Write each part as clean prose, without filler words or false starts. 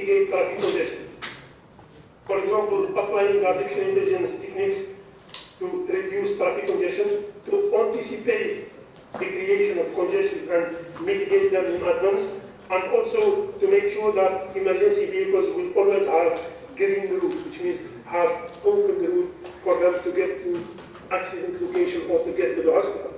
mitigate traffic congestion. For example, applying artificial intelligence techniques to reduce traffic congestion, to anticipate the creation of congestion and mitigate them in advance, and also to make sure that emergency vehicles will always have green route, which means have open route for them to get to accident location or to get to the hospital.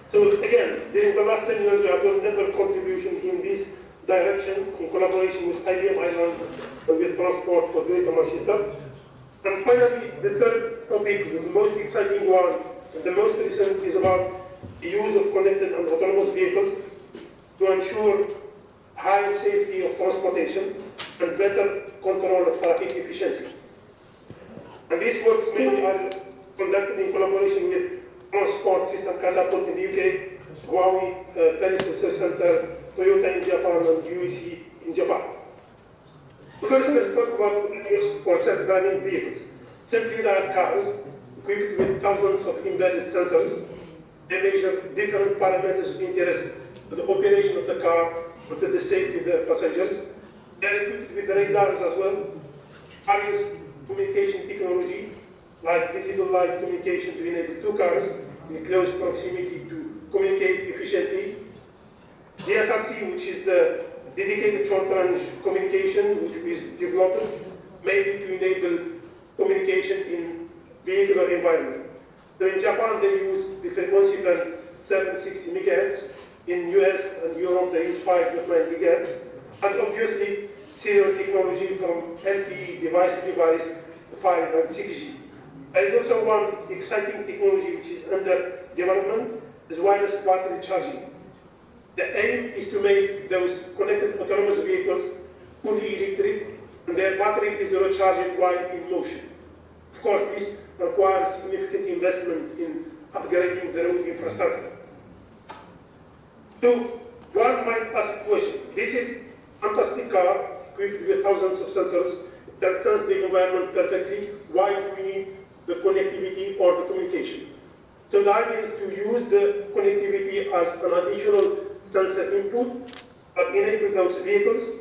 So again, during the last 10 years, we have done network contribution in this direction in collaboration with IBM Ireland and with Transport for Greater Manchester. And finally, the third topic, the most exciting one, and the most recent, is about the use of connected and autonomous vehicles to ensure high safety of transportation and better control of traffic efficiency. And these works mainly are conducted in collaboration with Transport System Catapult in the UK, Huawei, Paris Research Center, Toyota in Japan, and UEC in Japan. First, let's talk about autonomous or self-driving vehicles. Simply, they are cars equipped with thousands of embedded sensors. They measure different parameters of interest to the operation of the car and to the safety of the passengers. They are equipped with radars as well, various communication technology, like visible light communication to enable two cars in close proximity to communicate efficiently. DSRC, which is the dedicated short-range communication, which is developed mainly to enable communication in vehicular environment. So in Japan, they use the frequency band 760 MHz. In US and Europe, they use 5.9 GHz. And obviously, serial technology from LTE device to device to 5 and 6G. There is also one exciting technology which is under development, is wireless battery charging. The aim is to make those connected autonomous vehicles fully electric, and their battery is recharged while in motion. Of course, this requires significant investment in upgrading the road infrastructure. So, one might ask a question. This is a fantastic car equipped with thousands of sensors that sense the environment perfectly. Why do we need the connectivity or the communication? So the idea is to use the connectivity as an additional sensor input that enable those vehicles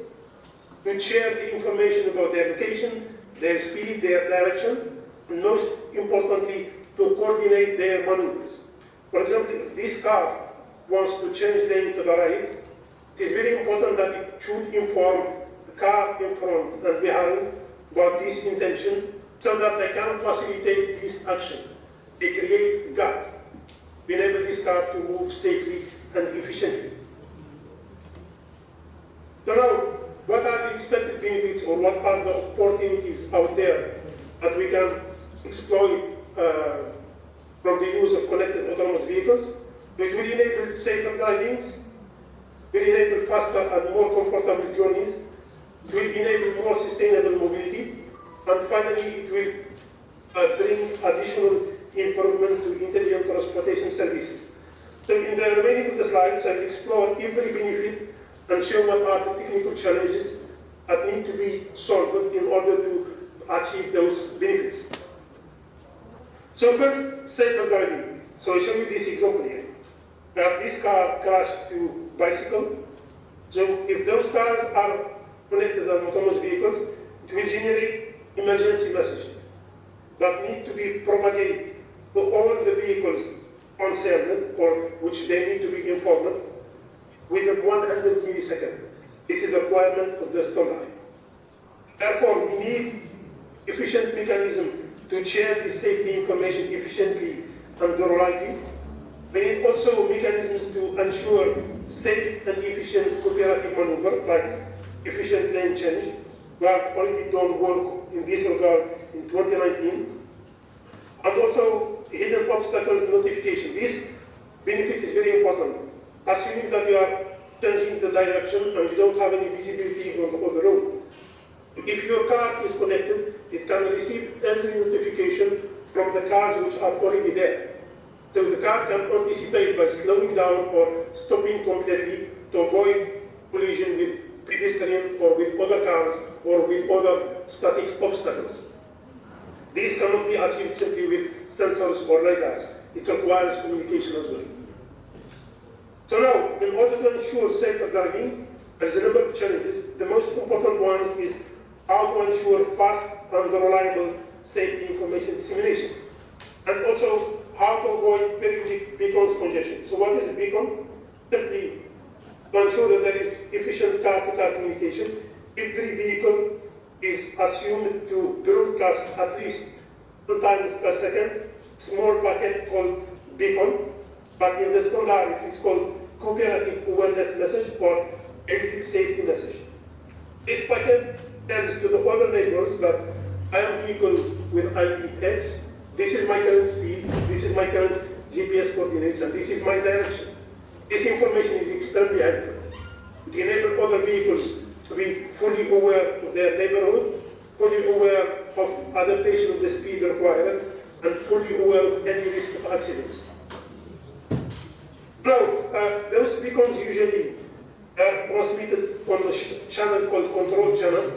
to share the information about their location, their speed, their direction, and most importantly, to coordinate their maneuvers. For example, if this car wants to change lane to the right, it is very important that it should inform the car in front and behind about this intention so that they can facilitate this action. They create a gap to enable this car to move safely and efficiently. So now, what are the expected benefits or what are the opportunities out there that we can exploit from the use of connected autonomous vehicles? It will enable safer driving, will enable faster and more comfortable journeys, it will enable more sustainable mobility, and finally it will bring additional improvement to intelligent transportation services. So in the remaining of the slides, I will explore every benefit and show what are the technical challenges that need to be solved in order to achieve those benefits. So first, safer driving. So I show you this example here. This car crashed to bicycle. So if those cars are connected as autonomous vehicles, it will generate emergency messages that need to be propagated to all the vehicles concerned or which they need to be informed within 100 milliseconds. This is the requirement of the standard. Therefore, we need efficient mechanism to share this safety information efficiently and reliably. We need also mechanisms to ensure safe and efficient cooperative maneuver, like efficient lane change. We have already done work in this regard in 2019. And also hidden obstacles notification. This benefit is very important. Assuming that you are changing the direction and you don't have any visibility on the road. If your car is connected, it can receive early notification from the cars which are already there. So the car can anticipate by slowing down or stopping completely to avoid collision with pedestrians or with other cars or with other static obstacles. This cannot be achieved simply with sensors or radars. It requires communication as well. So now, in order to ensure safer driving, There's a number of challenges. The most important ones is how to ensure fast and reliable safety information dissemination. And also how to avoid periodic beacons congestion. So what is a beacon? Simply to ensure that there is efficient car-to-car communication. Every vehicle is assumed to broadcast at least 2 times per second, small packet called beacon, but in the standard it is called cooperative awareness message or basic safety message. This packet tells to the other neighbors that I am vehicle with ID X, this is my current speed, this is my current GPS coordinates, and this is my direction. This information is extremely helpful. It enables other vehicles to be fully aware of their neighborhood, fully aware of adaptation of the speed required, and fully aware of any risk of accidents. Now, those beacons usually are transmitted on a channel called control channel,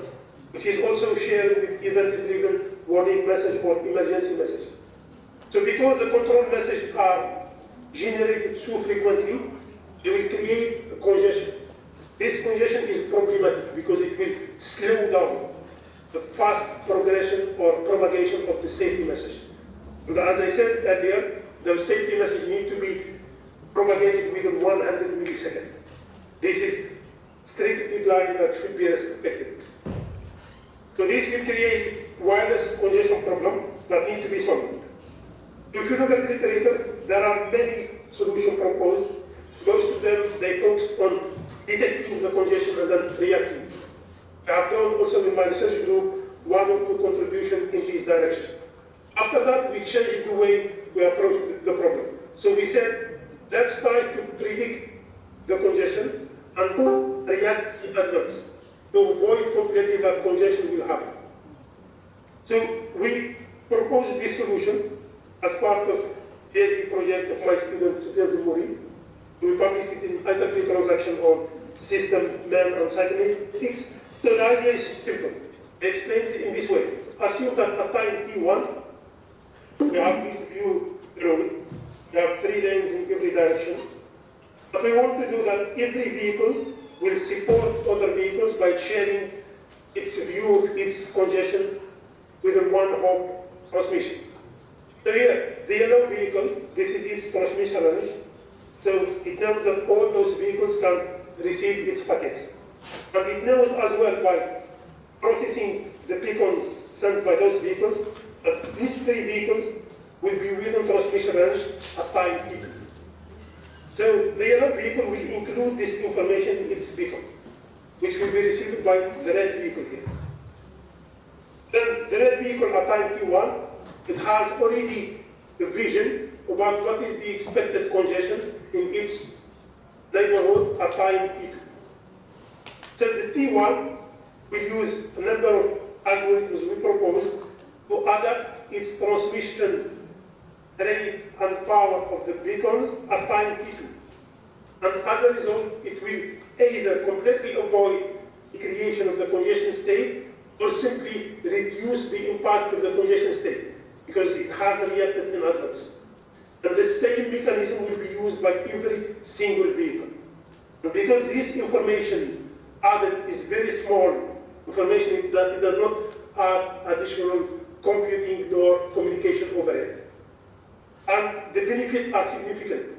which is also shared with event-driven warning message or emergency message. So because the control messages are generated so frequently, they will create a congestion. This congestion is problematic because it will slow down the fast progression or propagation of the safety message. And as I said earlier, the safety message need to be propagated within 100 milliseconds. This is strict deadline that should be respected. So this will create wireless congestion problem that need to be solved. If you look at the literature, there are many solutions proposed. Most of them, they focus on detecting the congestion and then reacting. I have done also in my research group 1 or 2 contributions in this direction. After that, we changed the way we approach the problem. So we said, let's try to predict the congestion and react in advance to avoid completely that congestion will happen. So we proposed this solution as part of the PhD project of my student, Sufyan Zimouri. We published it in IEEE transaction on system, man, and cybernetics. So the idea is simple. Explained in this way. Assume that at time T1, we have this view road. We have 3 lanes in every direction. But we want to do that every vehicle will support other vehicles by sharing its view of its congestion within one hop transmission. So here, the yellow vehicle, this is its transmission range. So it knows that all those vehicles can receive its packets. And it knows as well by processing the beacons sent by those vehicles that these 3 vehicles will be within transmission range at time T. So the yellow vehicle will include this information in its beacon, which will be received by the red vehicle here. Then the red vehicle at time T1, it has already a vision about what is the expected congestion in its neighborhood at time T2. So the T1 will use a number of algorithms we propose to adapt its transmission rate and power of the beacons at time T2. And as a result, it will either completely avoid the creation of the congestion state or simply reduce the impact of the congestion state because it has reacted in advance. And the same mechanism will be used by every single vehicle. And because this information added is very small information that it does not add additional computing nor communication overhead. And the benefits are significant.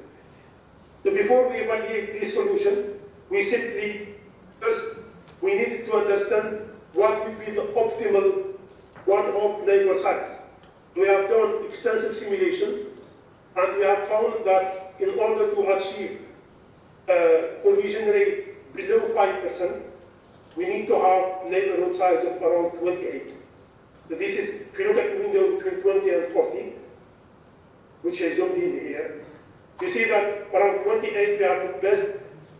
So before we evaluate this solution, we simply, first, we need to understand what will be the optimal one-hop neighbor size. We have done extensive simulation, and we have found that in order to achieve collision rate below 5%, we need to have neighborhood size of around 28. So this is, if you look at the window between 20 and 40, which I zoomed in here, you see that around 28 we have the best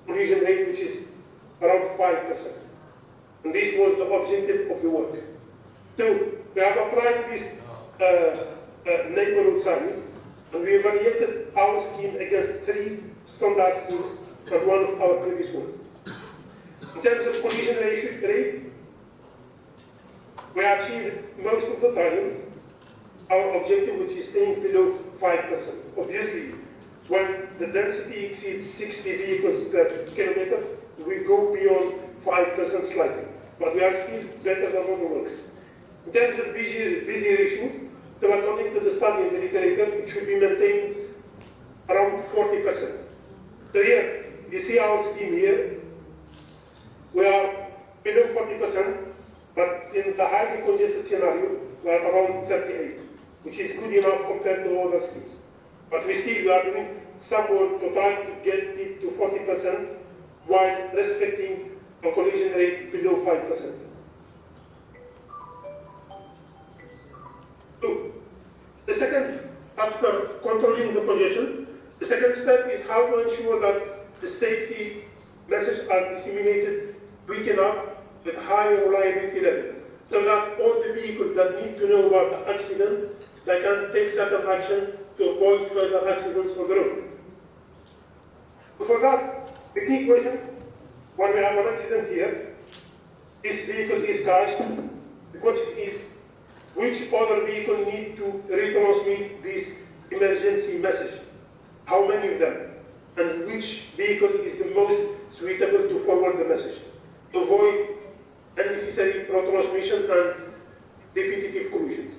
collision rate, which is around 5%. And this was the objective of the work. So we have applied this neighborhood size, and we evaluated our scheme against 3 standard schemes and one of our previous one. In terms of collision rate, we achieved most of the time our objective, which is staying below 5%. Obviously, when the density exceeds 60 vehicles per kilometer, we go beyond 5% slightly, but we are still better than other works. In terms of busy ratio, so according to the study in the literature, it should be maintained around 40%. So here, you see our scheme here, we are below 40%, but in the highly congested scenario, we are around 38, which is good enough compared to other schemes. But we are doing some work to try to get it to 40% while respecting a collision rate below 5%. So, the second, after controlling the congestion, the second step is how to ensure that the safety messages are disseminated quick enough with high reliability level, so that all the vehicles that need to know about the accident, they can take certain action to avoid further accidents on the road. For that, the key question, when we have an accident here, this vehicle is crashed, the question is, which other vehicle need to retransmit this emergency message? How many of them? And which vehicle is the most suitable to forward the message? To avoid unnecessary retransmission and repetitive collisions.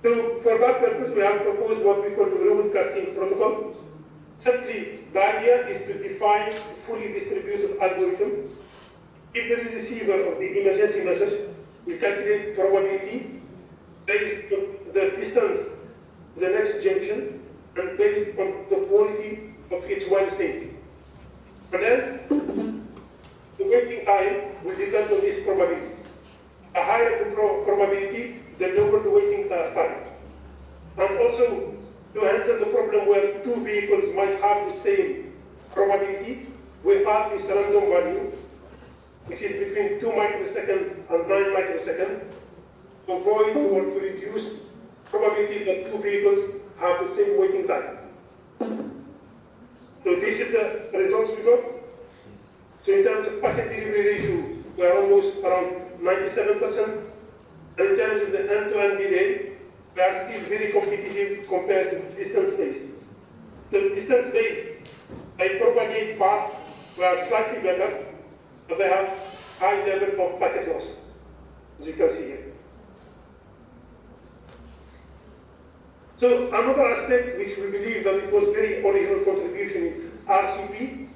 So for that purpose, we have proposed what we call the broadcasting protocol. Simply, the idea is to define a fully distributed algorithm. If the receiver of the emergency message will calculate probability based on the distance to the next junction and based on the quality of its while state. And then, the waiting time will depend on this probability. The higher the probability, the lower the waiting time. And also, to handle the problem where two vehicles might have the same probability, we add this random value, which is between 2 microseconds and 9 microseconds, to avoid or to reduce probability that two vehicles have the same waiting time. So this is the results we got. So in terms of packet delivery ratio, we are almost around 97%. And in terms of the end-to-end delay, we are still very competitive compared to distance-based. The distance-based, they propagate fast, we are slightly better, but they have high level of packet loss, as you can see here. So another aspect which we believe that it was very original contribution in RCP,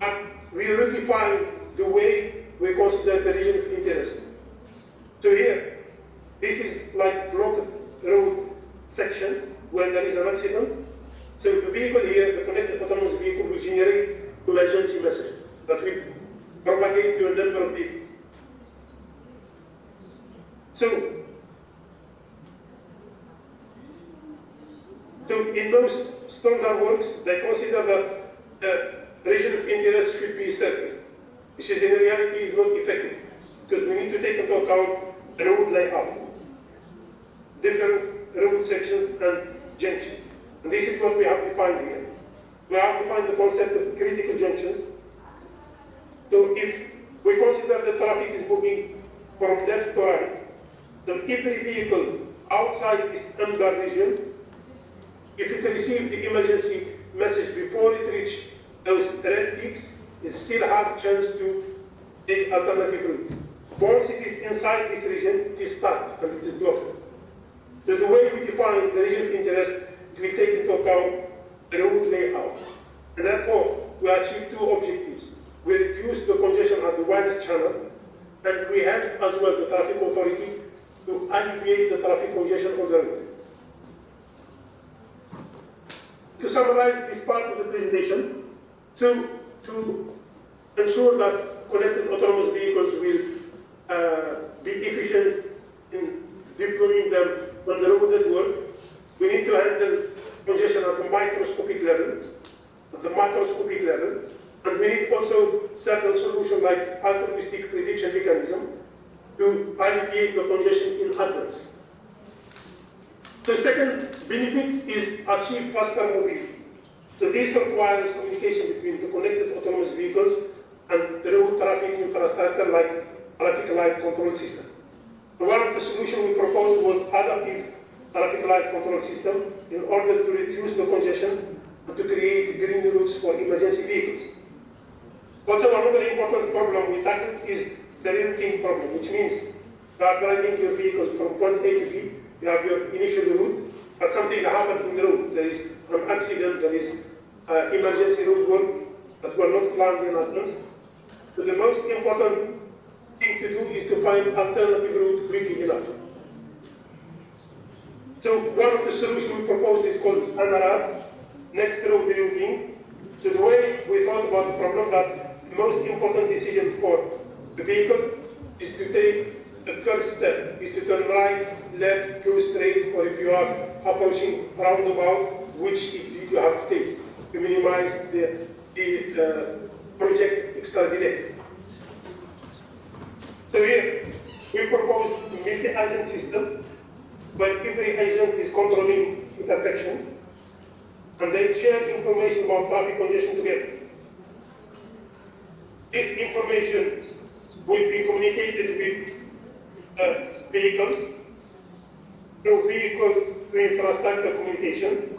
and we redefine the way we consider the region of interest. So here, this is like blocked road section where there is an accident. So the vehicle here, the connected autonomous vehicle, will generate emergency message that will propagate to a number of people. So in most standard works, they consider that the region of interest should be separate, which is in reality is not effective, because we need to take into account the road layout, different road sections and junctions. And this is what we have defined here. We have defined the concept of critical junctions. So if we consider the traffic is moving from left to right, then every vehicle outside this amber region, if it receives the emergency message before it reaches those red peaks, it still has a chance to take alternative route. Once it is inside this region, it is stuck and it is blocked. So the way we define the region of interest, it will take into account the road layout. And therefore, we achieve two objectives. We reduce the congestion at the widest channel, and we help as well the traffic authority to alleviate the traffic congestion on the road. To summarize this part of the presentation, so to ensure that connected autonomous vehicles will be efficient in deploying them on the road network, we need to handle congestion at the microscopic level, and we need also certain solutions like altruistic prediction mechanism to alleviate the congestion in advance. The second benefit is achieve faster mobility. So this requires communication between the connected autonomous vehicles and the road traffic infrastructure like traffic light control system. One of the solutions we proposed was adaptive traffic light control system in order to reduce the congestion and to create green routes for emergency vehicles. Also, another important problem we tackle is the routing problem, which means you are driving your vehicle from point A to B, you have your initial route, but something happens in the road. There is an accident, there is emergency road work that were not planned in advance. So the most important thing to do is to find alternative route quickly enough. So one of the solutions we proposed is called NRR, next road routing. So the way we thought about the problem that the most important decision for the vehicle is to take the first step, is to turn right, left, go straight, or if you are approaching roundabout, which exit you have to take to minimize the project extra delay. So here, we propose a multi-agent system where every agent is controlling intersection and they share information about traffic congestion together. This information will be communicated with vehicles through vehicle-to-infrastructure communication,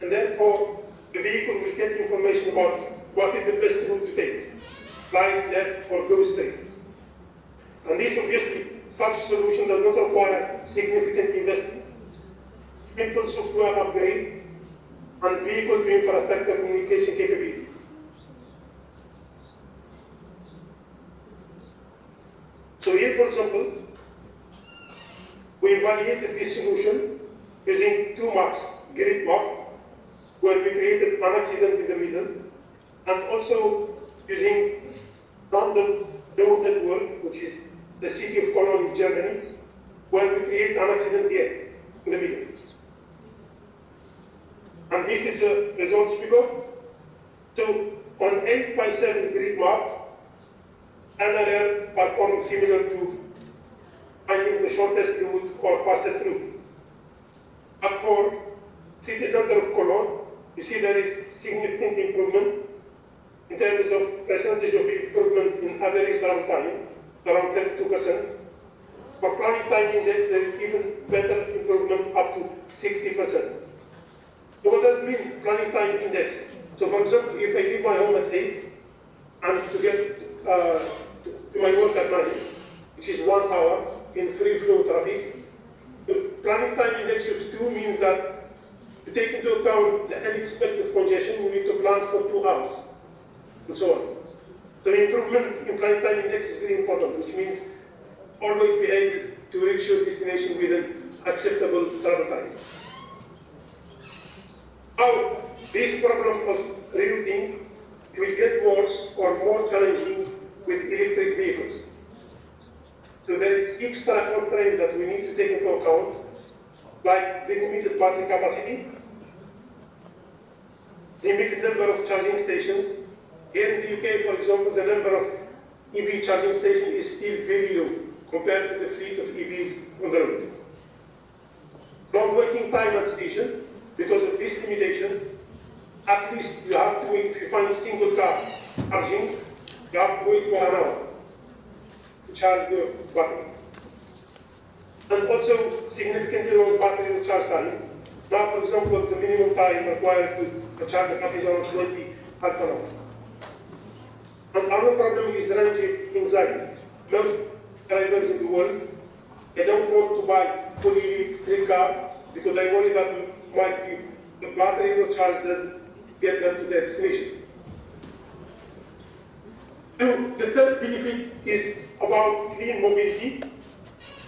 and therefore the vehicle will get information about what is the best route to take, right, left, or go straight. And this obviously, such solution does not require significant investment. Simple software upgrade and vehicle-to-infrastructure communication capability. So here, for example, we evaluated this solution using two maps, grid map, where we created an accident in the middle, and also using random road network, which is the city of Cologne in Germany, where we create an accident here in the middle. And this is the results we got. So on 8x7 grid map, NRR performed similar to finding the shortest route or fastest route. But for city center of Cologne, you see there is significant improvement in terms of percentage of improvement in average travel time, around 32%. For planning time index, there is even better improvement up to 60%. So what does it mean, planning time index? So for example, if I leave my home at 8 and to get to my work at 9, which is 1 hour in free flow traffic, the planning time index of 2 means that to take into account the unexpected congestion, we need to plan for 2 hours, and so on. So the improvement in planning time index is very important, which means always be able to reach your destination within acceptable travel time. Now, this problem of rerouting will get worse or more challenging with electric vehicles. So there is extra constraint that we need to take into account, like the limited battery capacity, limited number of charging stations. Here in the UK, for example, the number of EV charging stations is still very low compared to the fleet of EVs on the road. Long waiting time at station. Because of this limitation, at least you have to wait, if you find single car charging, you have to wait for an hour to charge your battery. And also significantly long battery charge time. Now, for example, the minimum time required to charge the battery is around 20 half an hour. And another problem is range anxiety. Most drivers in the world, they don't want to buy fully electric car because they worry that the battery no charge doesn't get them to their destination. So the third benefit is about clean mobility.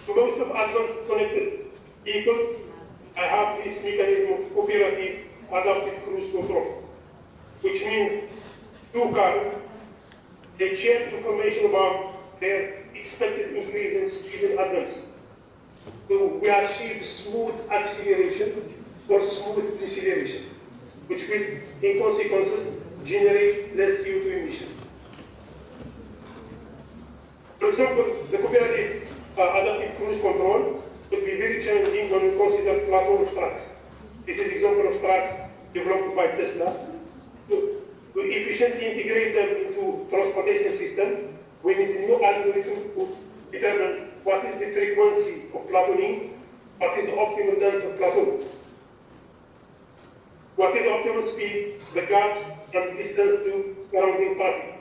So most of advanced connected vehicles, I have this mechanism of cooperative adaptive cruise control, which means two cars, they share information about their expected increase in speed in advance. So we achieve smooth acceleration or smooth deceleration, which will, in consequences, generate less CO2 emissions. For example, the cooperative adaptive cruise control would be very challenging when we consider plateau of tracks. This is example of tracks developed by Tesla. To efficiently integrate them into transportation system, we need a new algorithm to determine what is the frequency of platooning, what is the optimal length of plateau, what is the optimal speed, the gaps and distance to surrounding traffic.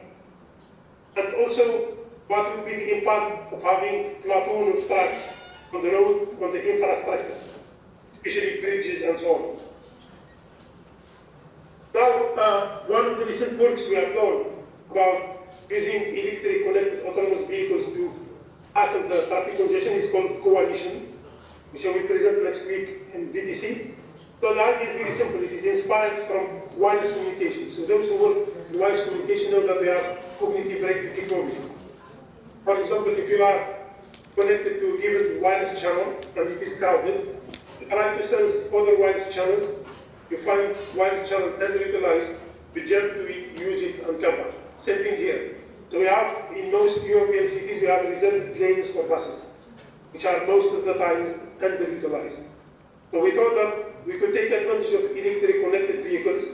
And also, what would be the impact of having platoon of trucks on the road, on the infrastructure, especially bridges and so on. Now, one of the recent works we have done about using electric connected autonomous vehicles to tackle the traffic congestion is called Coalition, which I will present next week in VTC. So the idea is very simple. It is inspired from wireless communication. So those who work in wireless communication know that we have cognitive breakthrough technology. For example, if you are connected to a given wireless channel and it is crowded, you try to sense other wireless channels, you find wireless channel underutilized, you jump to it, use it, and come back. Same thing here. So we have, in most European cities, we have reserved lanes for buses, which are most of the times underutilized. So we thought that we could take advantage of electric connected vehicles,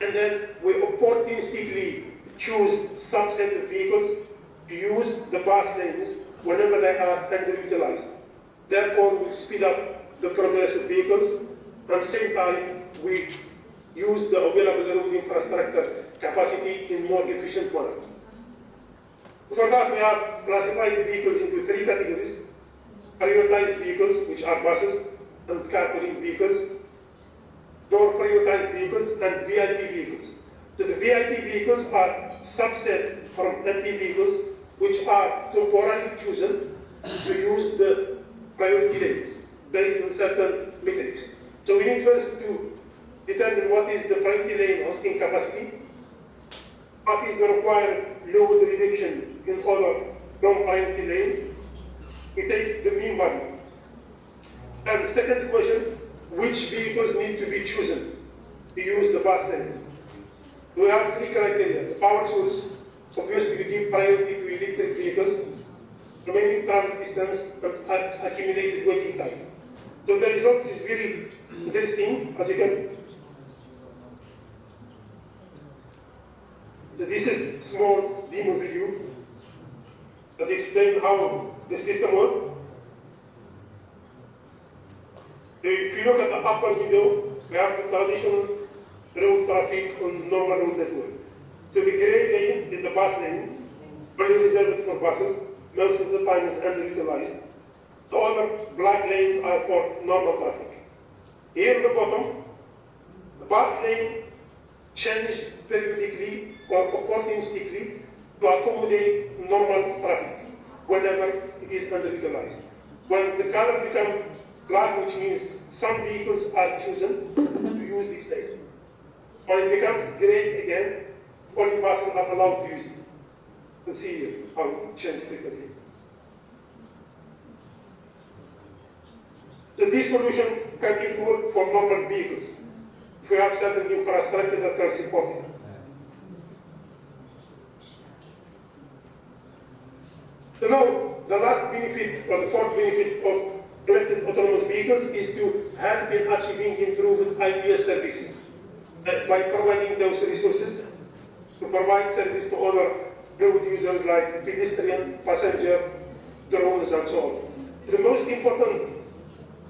and then we opportunistically choose subset of vehicles to use the bus lanes whenever they are underutilized. Therefore, we speed up the progress of vehicles, and at the same time, we use the available road infrastructure capacity in more efficient manner. For that, we have classified the vehicles into three categories: prioritized vehicles, which are buses, and carpooling vehicles, non-prioritized vehicles, and VIP vehicles. So the VIP vehicles are subset from MP vehicles, which are temporarily chosen to use the priority lanes based on certain metrics. So we need first to determine what is the priority lane hosting capacity, what is the required load reduction in other non-priority lanes. We take the mean value. And the second question, which vehicles need to be chosen to use the bus lane? We have three criteria: the power source, obviously we give priority to electric vehicles, remaining travel distance, and accumulated waiting time. So the result is very interesting, as you can. So this is a small demo video that explains how the system works. If you look at the upper window, we have the traditional road traffic on normal road network. So the gray lane is the bus lane, very reserved for buses, most of the time is underutilized. The other black lanes are for normal traffic. Here at the bottom, the bus lane changes periodically or opportunistically to accommodate normal traffic whenever it is underutilized. When the color becomes black, which means some vehicles are chosen to use this lane. When it becomes gray again, only buses are allowed to use it. You can see how it changes frequently. So this solution can even work for normal vehicles if we have certain infrastructure that can support it. So now, the last benefit, or the fourth benefit of connected autonomous vehicles is to help in achieving improved ITS services by providing those resources to provide service to other road users like pedestrian, passenger, drones, and so on. The most important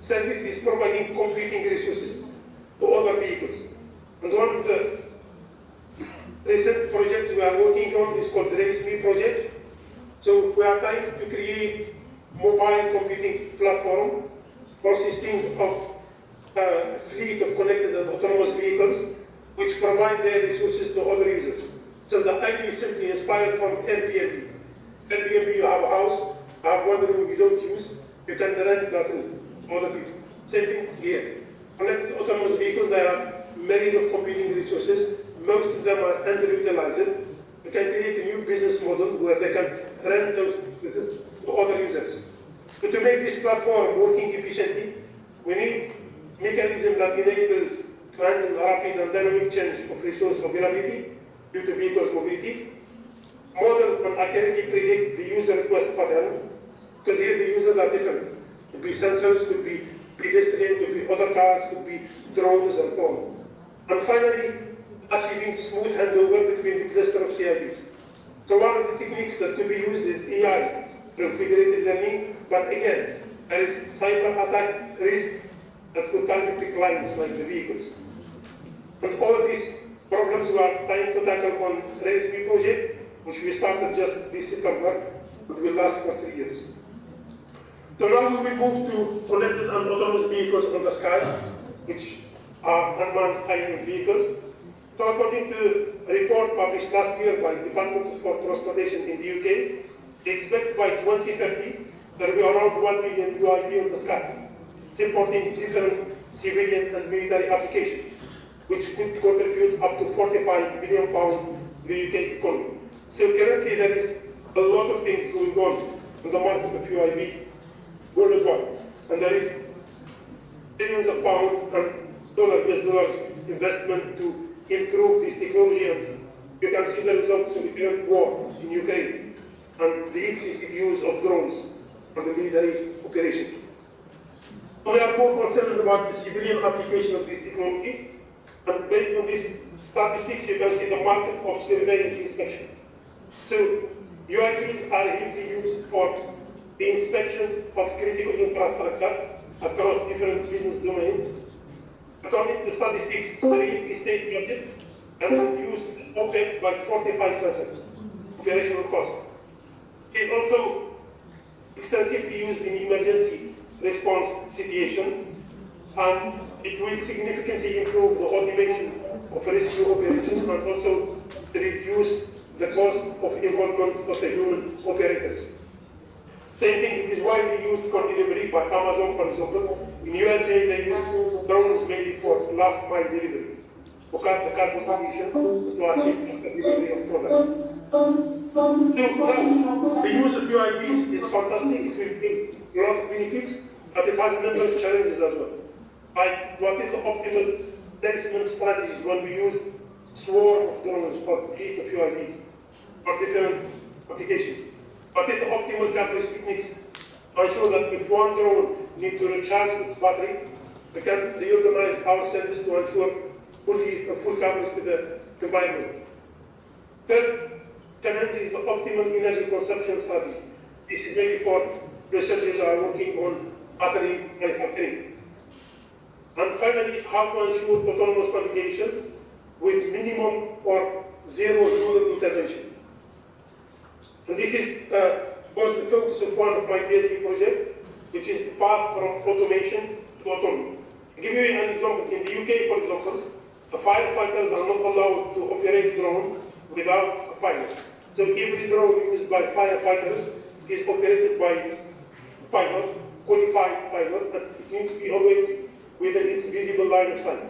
service is providing computing resources to other vehicles. And one of the recent projects we are working on is called the RACE project. So we are trying to create mobile computing platform consisting of a fleet of connected and autonomous vehicles which provide their resources to other users. So the idea is simply inspired from Airbnb. Airbnb, you have a house, you have one room you don't use, you can rent that room to other people. Same thing here. Connected autonomous vehicles, there are myriad of computing resources. Most of them are underutilized. You can create a new business model where they can rent those to other users. But to make this platform working efficiently, we need mechanisms that enable to handle rapid and dynamic change of resource availability due to vehicles' mobility, model and accurately predict the user request pattern, because here the users are different. Could be sensors, could be pedestrian, could be other cars, could be drones, and so on. And finally, achieving smooth handover between the cluster of CIDs. So one of the techniques that could be used is AI, configurated learning, but again, there is cyber attack risk that could target the clients like the vehicles. And all these problems we are trying to tackle on RACE project, which we started just this September, but will last for 3 years. So now we will move to connected and autonomous vehicles on the sky, which are unmanned high-end vehicles. So according to a report published last year by the Department for Transportation in the UK, they expect by 2030 there will be around 1 million UAV on the sky, supporting different civilian and military applications, which could contribute up to £45 billion to the UK economy. So currently there is a lot of things going on in the market of UAV worldwide, and there is billions of pounds and US dollars investment to improve this technology, and you can see the results of the current war in Ukraine and the excessive use of drones for the military operation. So we are more concerned about the civilian application of this technology, and based on these statistics you can see the market of surveillance inspection. So UAVs are heavily used for the inspection of critical infrastructure across different business domains. According to statistics, the real estate budget has reduced OPEX by 45%, operational cost. It is also extensively used in emergency response situation, and it will significantly improve the automation of rescue operations and also reduce the cost of involvement of the human operators. Same thing, it is widely used for delivery by Amazon, for example. In USA, they use drones mainly for last mile delivery, for cargo position to achieve faster delivery of products. So now, the use of UAVs is fantastic. It will bring a lot of benefits, but it has a number of challenges as well. Like, what is the optimal placement strategies when we use swarm of drones or fleet of UAVs for different applications? What is the optimal coverage techniques to ensure that if one drone needs to recharge its battery, we can reorganize our service to ensure full coverage to the environment. Third challenge is the optimal energy consumption strategy. This is mainly for researchers who are working on battery manufacturing. And finally, how to ensure autonomous navigation with minimum or zero human intervention. And this is was the focus of one of my PhD projects, which is the path from automation to autonomy. To give you an example, in the UK, for example, the firefighters are not allowed to operate drone without a pilot. So every drone used by firefighters is operated by a pilot, qualified pilot, and it needs to be always within its visible line of sight.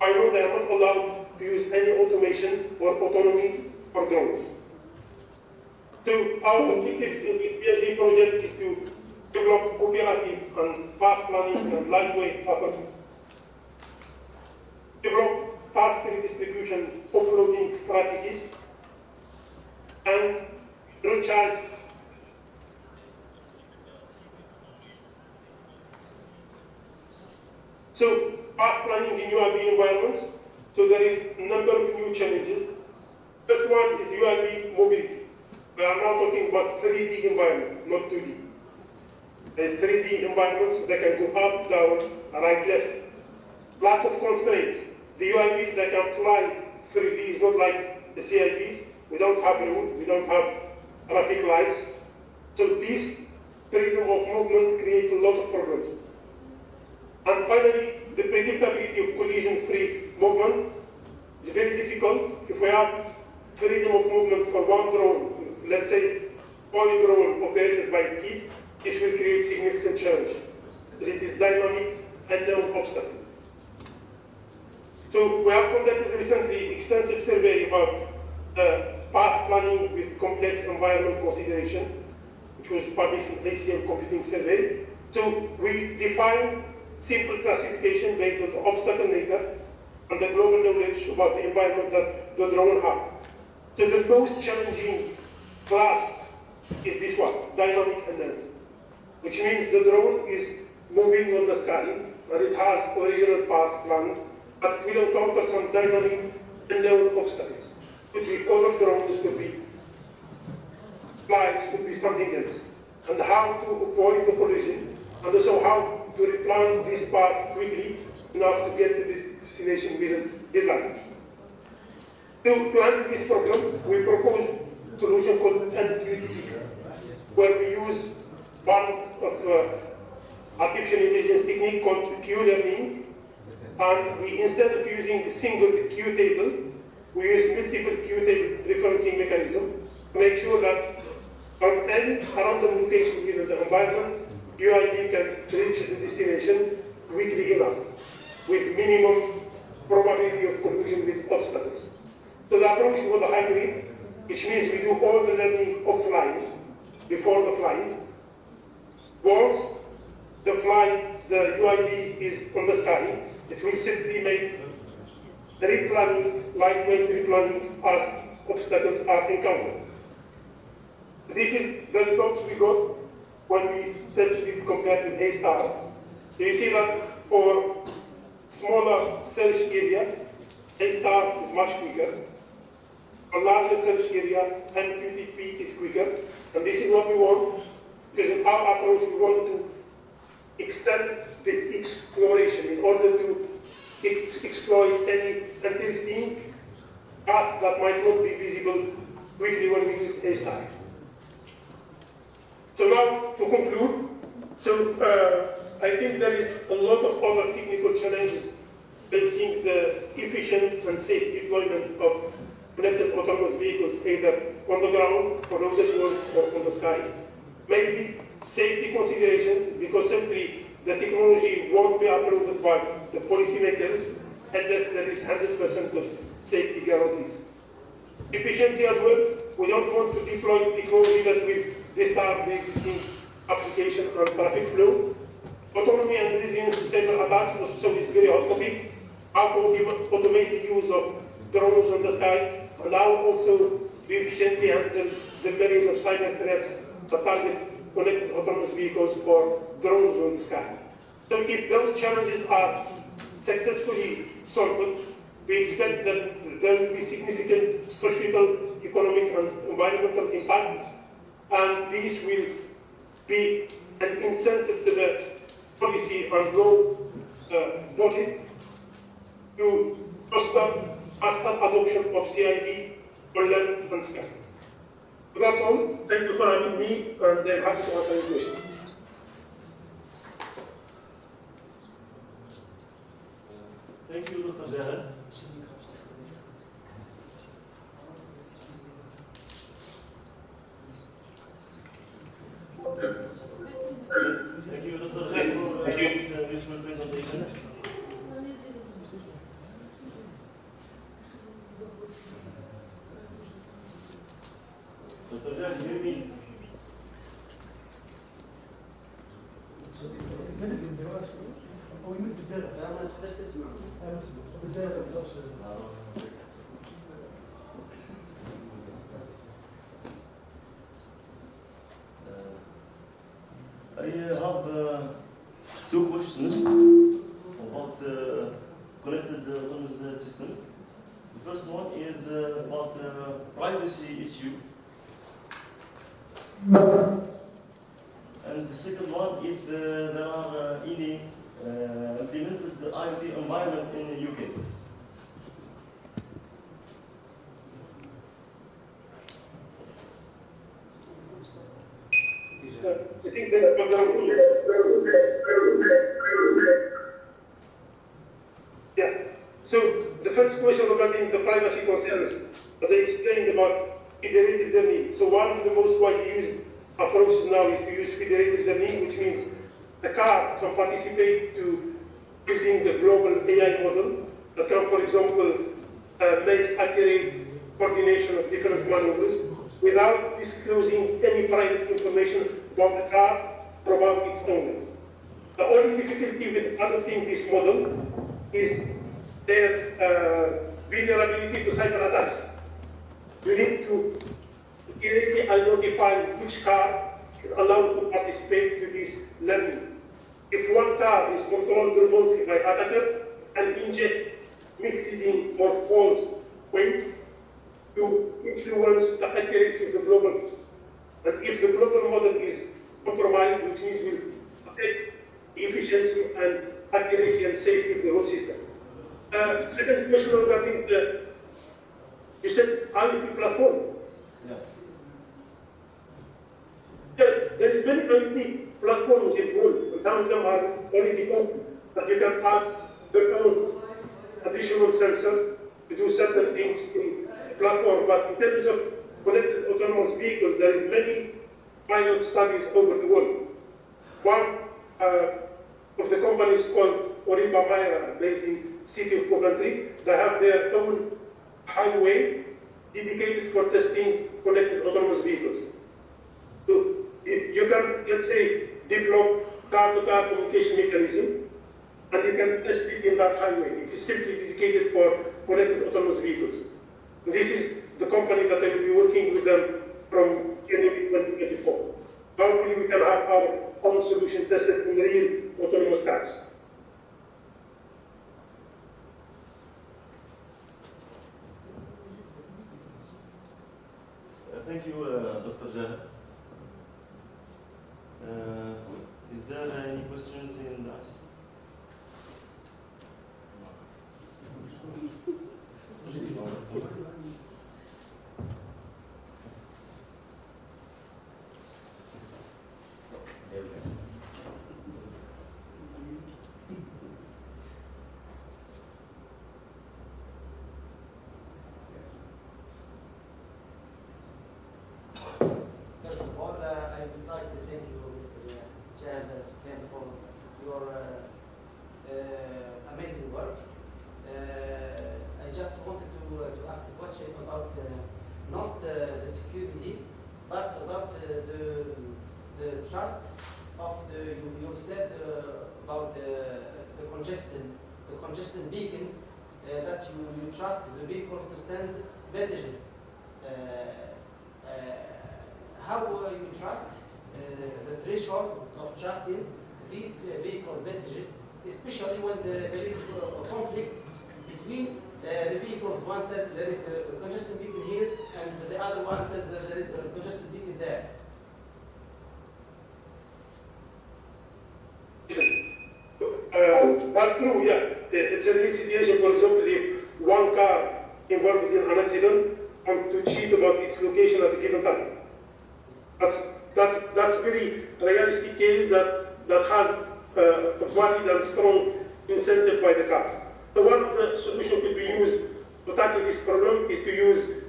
I know they are not allowed to use any automation or autonomy for drones. So our objectives in this PhD project is to develop cooperative and path planning and lightweight path, develop task redistribution offloading strategies, and recharge so path planning in UAV environments. So there is a number of new challenges. First one is UAV mobility. We are now talking about 3D environment, not 2D. In 3D environments, they can go up, down, right, left. Lack of constraints. The UAVs that can fly 3D is not like the CIVs. We don't have route, we don't have traffic lights. So this freedom of movement creates a lot of problems. And finally, the predictability of collision-free movement is very difficult. If we have freedom of movement for one drone, let's say one drone operated by a kid, this will create significant challenge, because it is dynamic and known obstacle. So we have conducted recently extensive survey about path planning with complex environment consideration, which was published in ACM Computing Survey. So we define simple classification based on the obstacle nature and the global knowledge about the environment that the drone has. So the most challenging class is this one, dynamic unknown, which means the drone is moving on the sky and it has original path plan, but it will encounter some dynamic unknown obstacles. Could be other drones, could be flights, could be something else. And how to avoid the collision, and also how to replan this path quickly enough to get to the destination within deadline. To handle this problem, we propose solution called MQTT, where we use one of artificial intelligence technique called Q-learning, and we, instead of using a single Q table, we use multiple Q table referencing mechanism to make sure that from any random location within the environment, UID can reach the destination quickly enough with minimum probability of collision with obstacles. So the approach was a hybrid, which means we do all the learning offline before the flight. Once the UID is on the sky, it will simply make replanning, lightweight replanning as obstacles are encountered. This is the results we got when we tested it compared with A-star. You see that for smaller search area, A-star is much quicker. For larger search area, MQTT is quicker. And this is what we want, because in our approach we want to extend the exploration in order to exploit any interesting path that might not be visible quickly when we use A-star. So now, to conclude, I think there is a lot of other technical challenges facing the efficient and safe deployment of connected autonomous vehicles, either on the ground, on road networks, or on the sky. Maybe safety considerations, because simply the technology won't be approved by the policymakers unless there is 100% of safety guarantees. Efficiency as well. We don't want to deploy technology that will disturb the existing application and traffic flow. Autonomy and resilience to cyber attacks, so this very hot topic. How to automate the use of drones on the sky, and how also to efficiently handle the myriad of cyber threats that target connected autonomous vehicles or drones on the sky. So if those challenges are successfully solved, we expect that there will be significant social, economic, and environmental impact, and this will be an incentive to the policy and law bodies to foster faster adoption of CID on land and sky. So that's all. Thank you for having me, and I'm happy to answer your questions. Thank you, Dr. Jahad. Thank you, Dr. Jahad, for this useful presentation. Dr. Jahad, you hear me? I have two questions about connected autonomous systems. The first one is about privacy issue. And the second one, if there are any implemented IoT environment in the UK. I think that yeah. So the first question regarding the privacy concerns, as I explained about federated learning. So one of the most widely used approaches now is to use federated learning, which means the car can participate to building the global AI model that can, for example, make accurate coordination of different maneuvers without disclosing any private information about the car or about its owner. The only difficulty with adopting this model is their vulnerability to cyber attacks. You need to clearly identify which car is allowed to participate to this learning. If one car is controlled remotely by attacker and inject misleading or false weight to influence the accuracy of the global. And if the global model is compromised, which means will affect the efficiency and accuracy and safety of the whole system. Second question regarding the, you said IoT platform. Yeah. Yes, there is many IoT platforms involved, and some of them are already open, that you can add their own additional sensor to do certain things in the platform. But in terms of connected autonomous vehicles, there is many pilot studies over the world. One of the companies called Oriba Mayra, based in city of Coventry, they have their own highway dedicated for testing connected autonomous vehicles. So you can, let's say, develop car-to-car communication mechanism, and you can test it in that highway. It is simply dedicated for connected autonomous vehicles. And this is the company that I will be working with them from January 2024. Hopefully we can have our own solution tested in real autonomous cars. Thank you, Dr. Jahid. Is there any questions in the assistant? First of all, I would like to thank you, Mr. Jahid Sufyan, for your amazing work. I just wanted to ask a question about not the security, but about the trust of the, you've said about the congested beacons, that you trust the vehicles to send messages. How you trust the threshold of trusting these vehicle messages, especially when there is a conflict between the vehicles. One said there is a congested beacon here, and the other one says that there is a congested beacon there. That's true, yeah. It's a real situation. For example, if one car involved in an accident and to cheat about its location at a given time. That's very realistic case that has a valid and strong incentive by the car. So one of the solutions could be used to tackle this problem is to use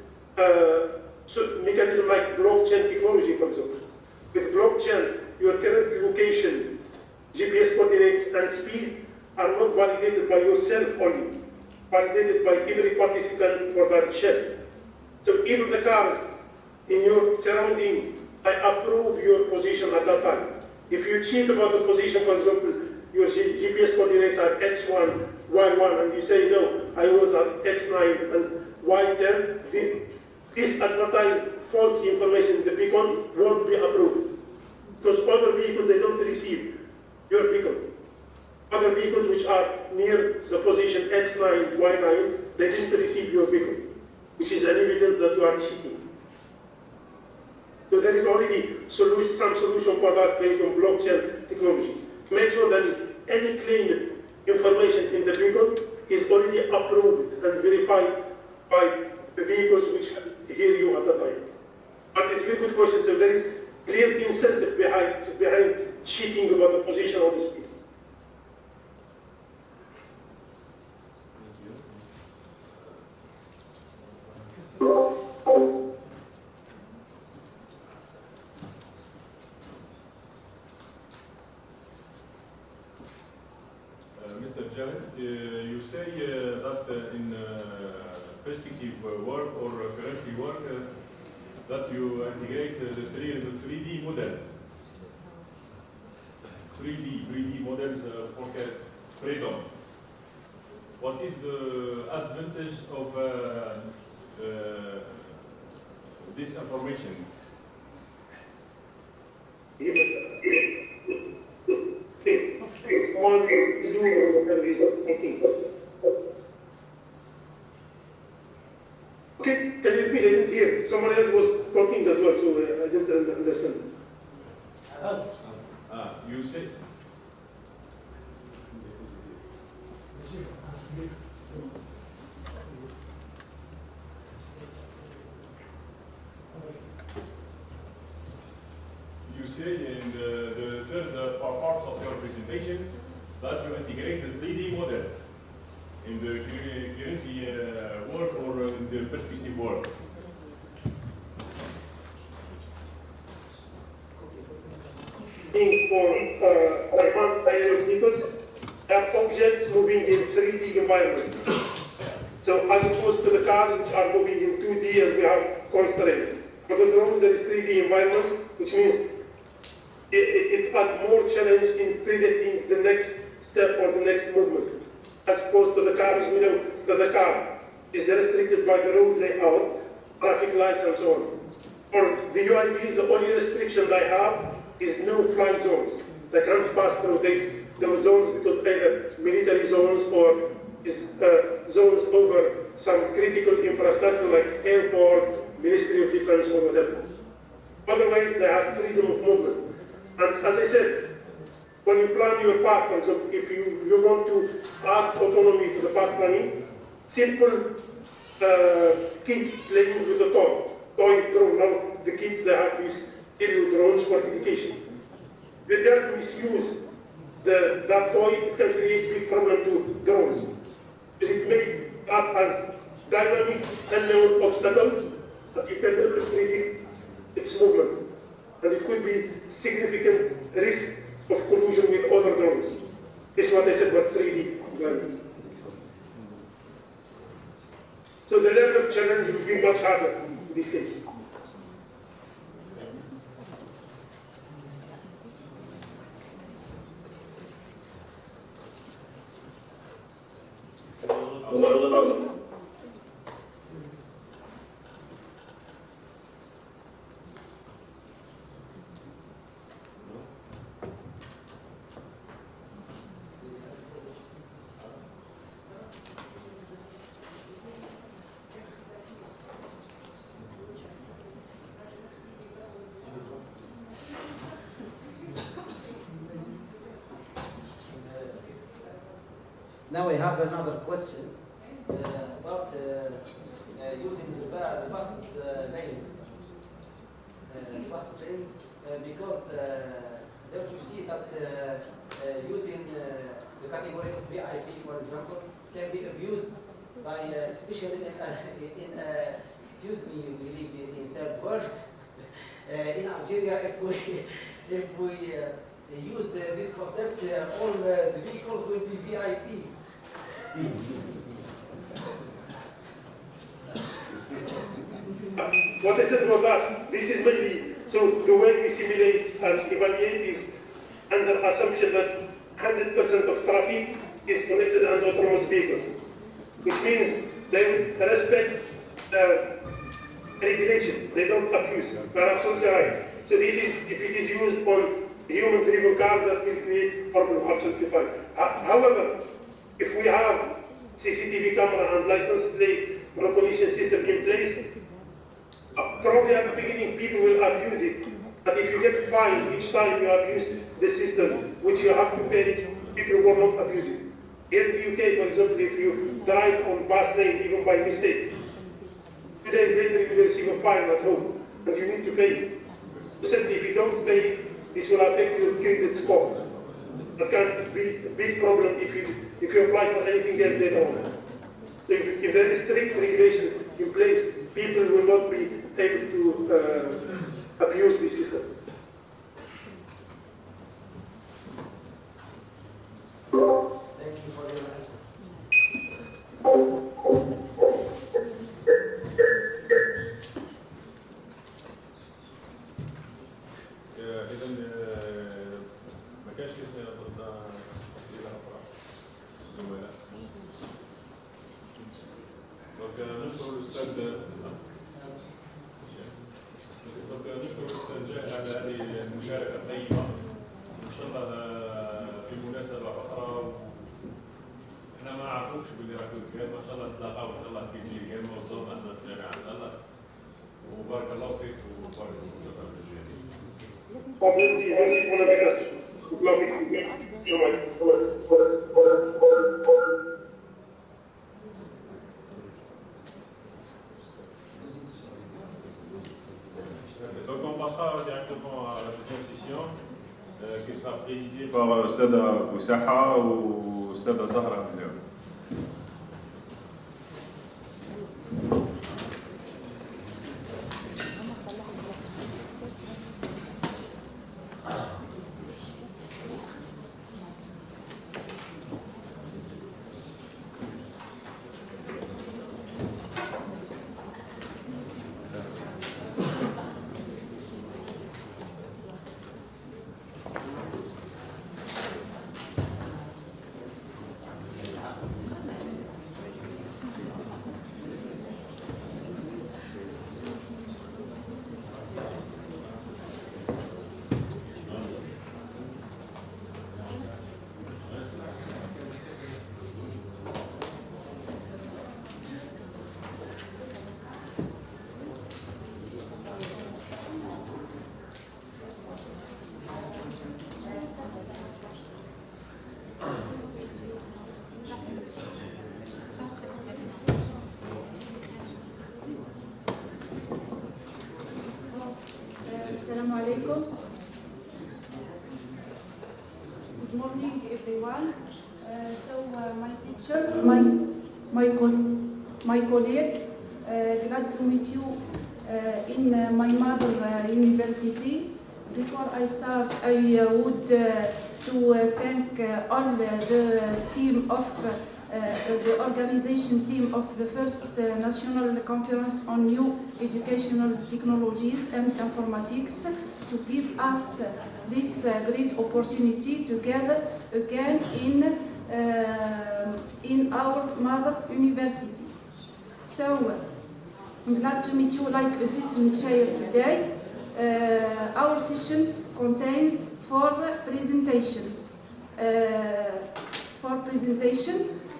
mechanism like blockchain technology, for example. With blockchain, your current location, GPS coordinates and speed are not validated by yourself only, validated by every participant for that shell. So even the cars in your surrounding, I approve your position at that time. If you cheat about the position, for example, your GPS coordinates are X1, Y1, and you say, no, I was at X9 and Y10, this advertised false information in the beacon won't be approved. Because other vehicles, they don't receive your beacon. Other vehicles which are near the position X9, Y9, they didn't receive your beacon, which is an evidence that you are cheating. So there is already some solution for that based on blockchain technology. Make sure that any claimed information in the beacon is already approved and verified by the vehicles which hear you at the time. But it's a very good question. So there is clear incentive behind cheating about the position of the speed. Mr. Jahid, you say that in perspective work or currently work that you integrate the 3D model. 3D models for freedom. What is the advantage of this information? It's one Okay, can you repeat? I didn't hear. Someone else was talking as well, so I didn't understand. You say. You say in the third parts of your presentation that you integrate the 3D model in the currently work or in the perspective work. For advanced aeronautics, have objects moving in 3D environment. So as opposed to the cars which are moving in 2D and we have constraints. For the drone, there is 3D environment, which means it adds more challenge in predicting the next step or the next movement. As opposed to the cars, we know that the car is restricted by the road layout, traffic lights and so on. For the UAVs, the only restriction they have is no fly zones. They can't pass through those zones because either military zones or zones over some critical infrastructure like airport, Ministry of Defense or whatever. Otherwise, they have freedom of movement. And as I said, when you plan your path, for example, if you want to add autonomy to the path planning, simple kids playing with the toy drone. Now the kids, they have these aerial drones for education. They just misuse that toy, it can create big problem to drones. Because it may act as dynamic unknown obstacle, but you can never predict its movement. And it could be significant risk of collusion with other drones. This is what I said about 3D environments. So the level of challenge will be much harder in this case. Now I have another question about using the buses lanes. Because don't you see that using the category of VIP, for example, can be abused by, especially excuse me, we live in third world. In Algeria, if we use this concept, all the vehicles will be VIPs. What I said about that, this is mainly, so the way we simulate and evaluate is under assumption that 100% of traffic is connected and autonomous vehicles, which means they respect the regulations, they don't abuse. They're absolutely right. So this is, if it is used on human-driven cars, that will create problem, absolutely fine. However, if we have CCTV camera and license plate recognition system in place, probably at the beginning people will abuse it. But if you get fined each time you abuse the system, which you have to pay, people will not abuse it. Here in the UK, for example, if you drive on bus lane even by mistake, 2 days later you will receive a fine at home, and you need to pay. Simply, if you don't pay, this will affect your credit score. That can be a big problem if you apply for anything else later on. So if there is strict regulation in place, people will not be able to abuse the system. Thank you for your answer. إذا ما كانش لسه أسئلة أخرى زملاء. نشكر الأستاذ جاهل على هذه المشاركة الطيبة. إن شاء الله في مناسبة أخرى احنا ما عرفوش باللي راكم كان ما شاء الله تلاقاو ان شاء الله في كل كلمة وصلنا احنا الجامعة ان شاء الله. وبارك الله فيك وبارك شكرا جزيلا. Donc on passera directement à la deuxième session. qui sera présidé par أستاذة بوساحة وأستاذة زهرة اليوم. Assalamu alaikum. Good morning, everyone. My teacher, my colleague, glad to meet you in my mother university. Before I start, I would to thank all the team of the organization team of the first National Conference on New Educational Technologies and Informatics to give us this great opportunity to gather again in our mother university. So I'm glad to meet you like assistant chair today. Our session contains four presentation.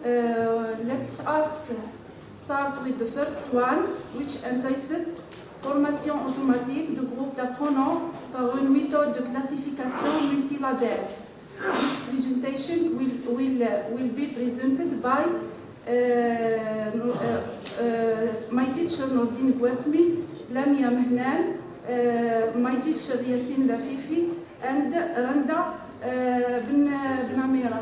Let us start with the first one, which entitled Formation automatique de groupe d'apprenants par une méthode de classification multilabel. This presentation will be presented by my teacher Nordine Gouasmi, Lamia Mehnan, my teacher Yassine Lafifi, and Randa Ben Amira.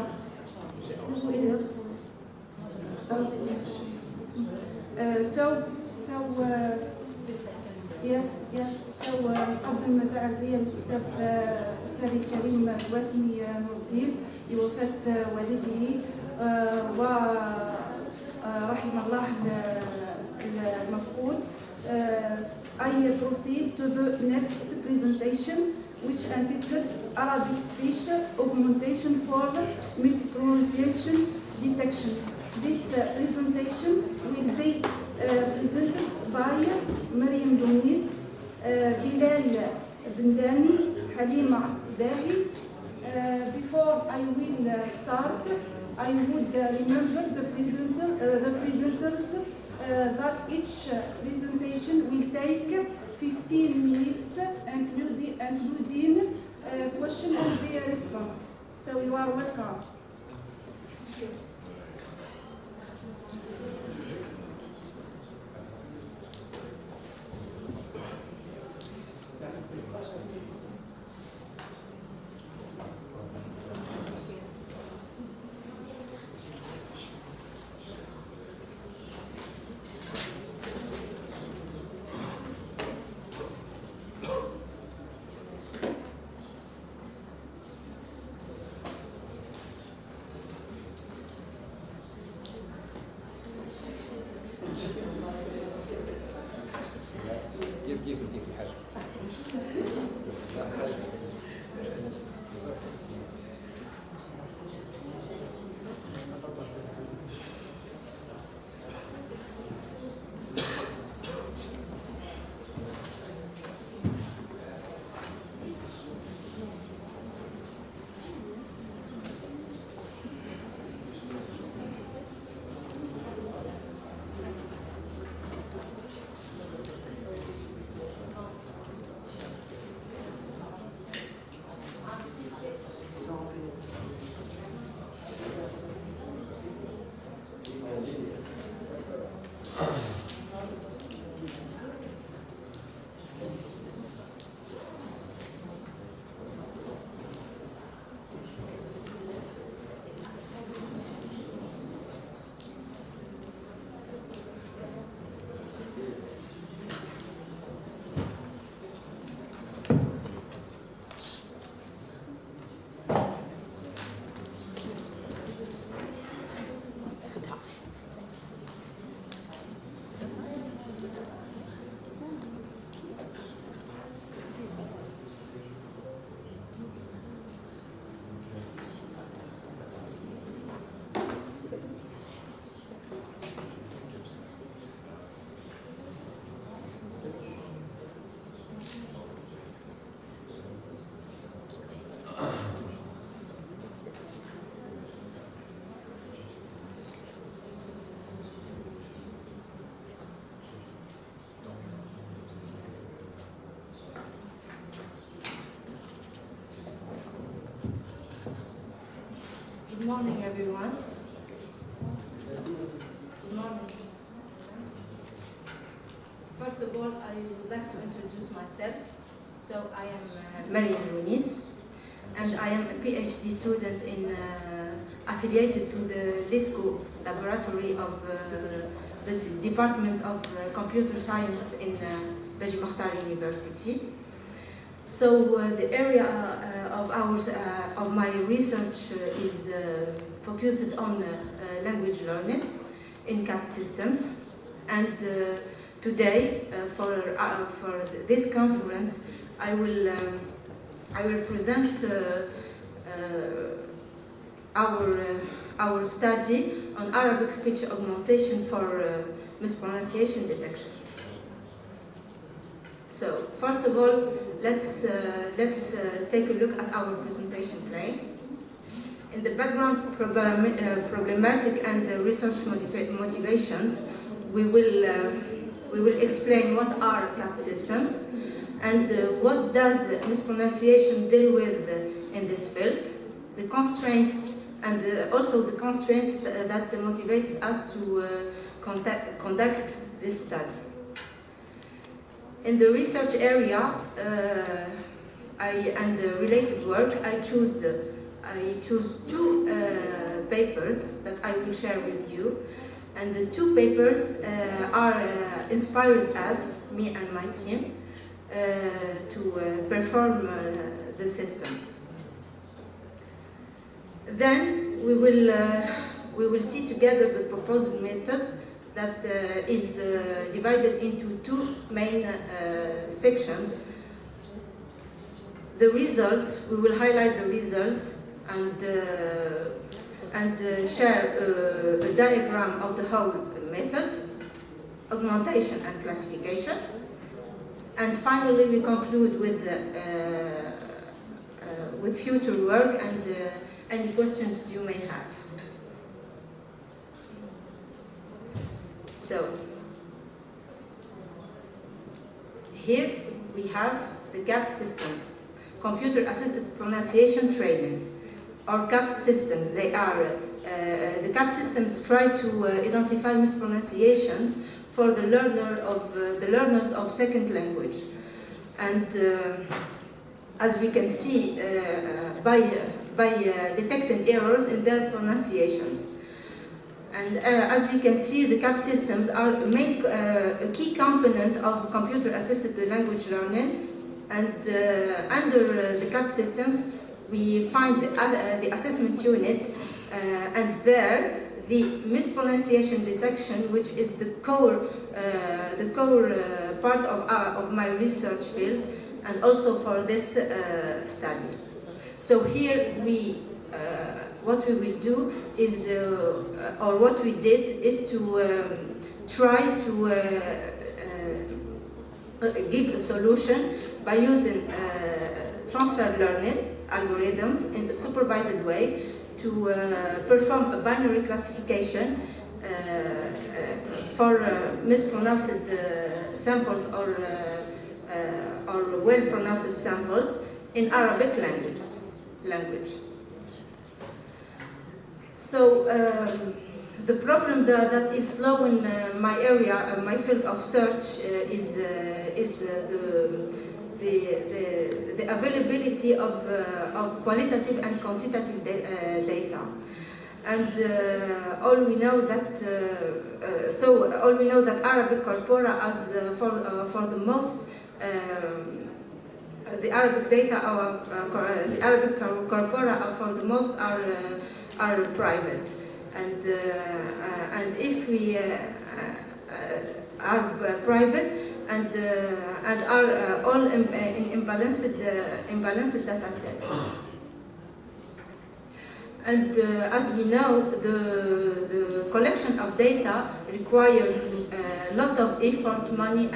نقدم تعزية للأستاذ الكريم واسمي نور الدين لوفاة والده ورحم الله المفقود. I proceed to the next presentation, which entitled Arabic speech augmentation for mispronunciation detection. This presentation will be presented by Mariam Dounis, Bilal Bendani, Halima Dahi. Before I will start, I would remember the presenters that each presentation will take 15 minutes, including question and response. So you are welcome. Good morning, everyone. Good morning. First of all, I would like to introduce myself. So I am Mariam Lounis, and I am a PhD student affiliated to the LISCO laboratory of the Department of Computer Science in Beji Makhtar University. So the area of my research is focused on language learning in CAP systems, and today for this conference I will present our study on Arabic speech augmentation for mispronunciation detection. So first of all, let's take a look at our presentation plane. In the background problematic and research motivations, we will explain what are CAP systems and what does mispronunciation deal with in this field, the constraints and also the constraints that motivated us to conduct this study. In the research area and the related work, I choose two papers that I will share with you, and the two papers are inspired us, me and my team, to perform the system. Then we will see together the proposed method that is divided into two main sections. The results, we will highlight the results and share a diagram of the whole method, augmentation and classification. And finally, we conclude with future work and any questions you may have. So, here we have the CAP systems, computer-assisted pronunciation training, or CAP systems. They are the CAP systems try to identify mispronunciations for the learners of second language, and as we can see by detecting errors in their pronunciations. And as we can see, the CAP systems are a key component of computer-assisted language learning. And under the CAP systems, we find the assessment unit, and there the mispronunciation detection, which is the core part of my research field, and also for this study. So here what we will do is, or what we did is to try to give a solution by using transfer learning algorithms in a supervised way to perform a binary classification for mispronounced samples or well-pronounced samples in Arabic language. So the problem that is slow in my area, my field of search, is the availability of qualitative and quantitative data. And all we know that Arabic corpora, as for the most, the Arabic data, the Arabic corpora for the most are private, and if we are private and are all in imbalanced data sets. And as we know, the collection of data requires a lot of effort, money,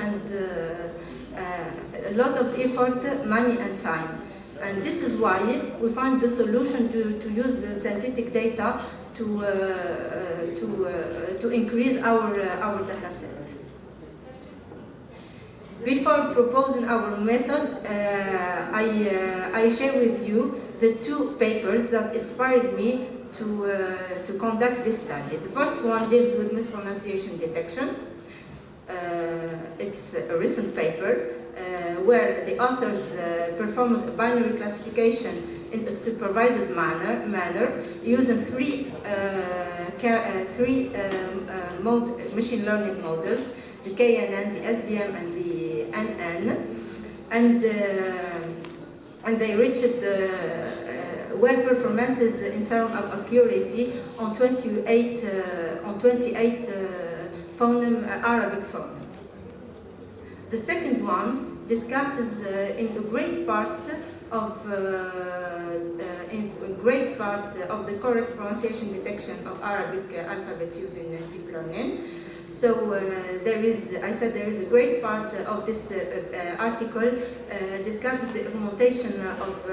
and time. And this is why we find the solution to use the synthetic data to increase our data set. Before proposing our method, I share with you the two papers that inspired me to conduct this study. The first one deals with mispronunciation detection. It's a recent paper where the authors performed a binary classification in a supervised manner using three machine learning models, the KNN, the SVM, and the NN, and they reached well performances in terms of accuracy on 28 Arabic phonemes. The second one discusses in a great part of the correct pronunciation detection of Arabic alphabet using deep learning. So there is a great part of this article discusses the augmentation of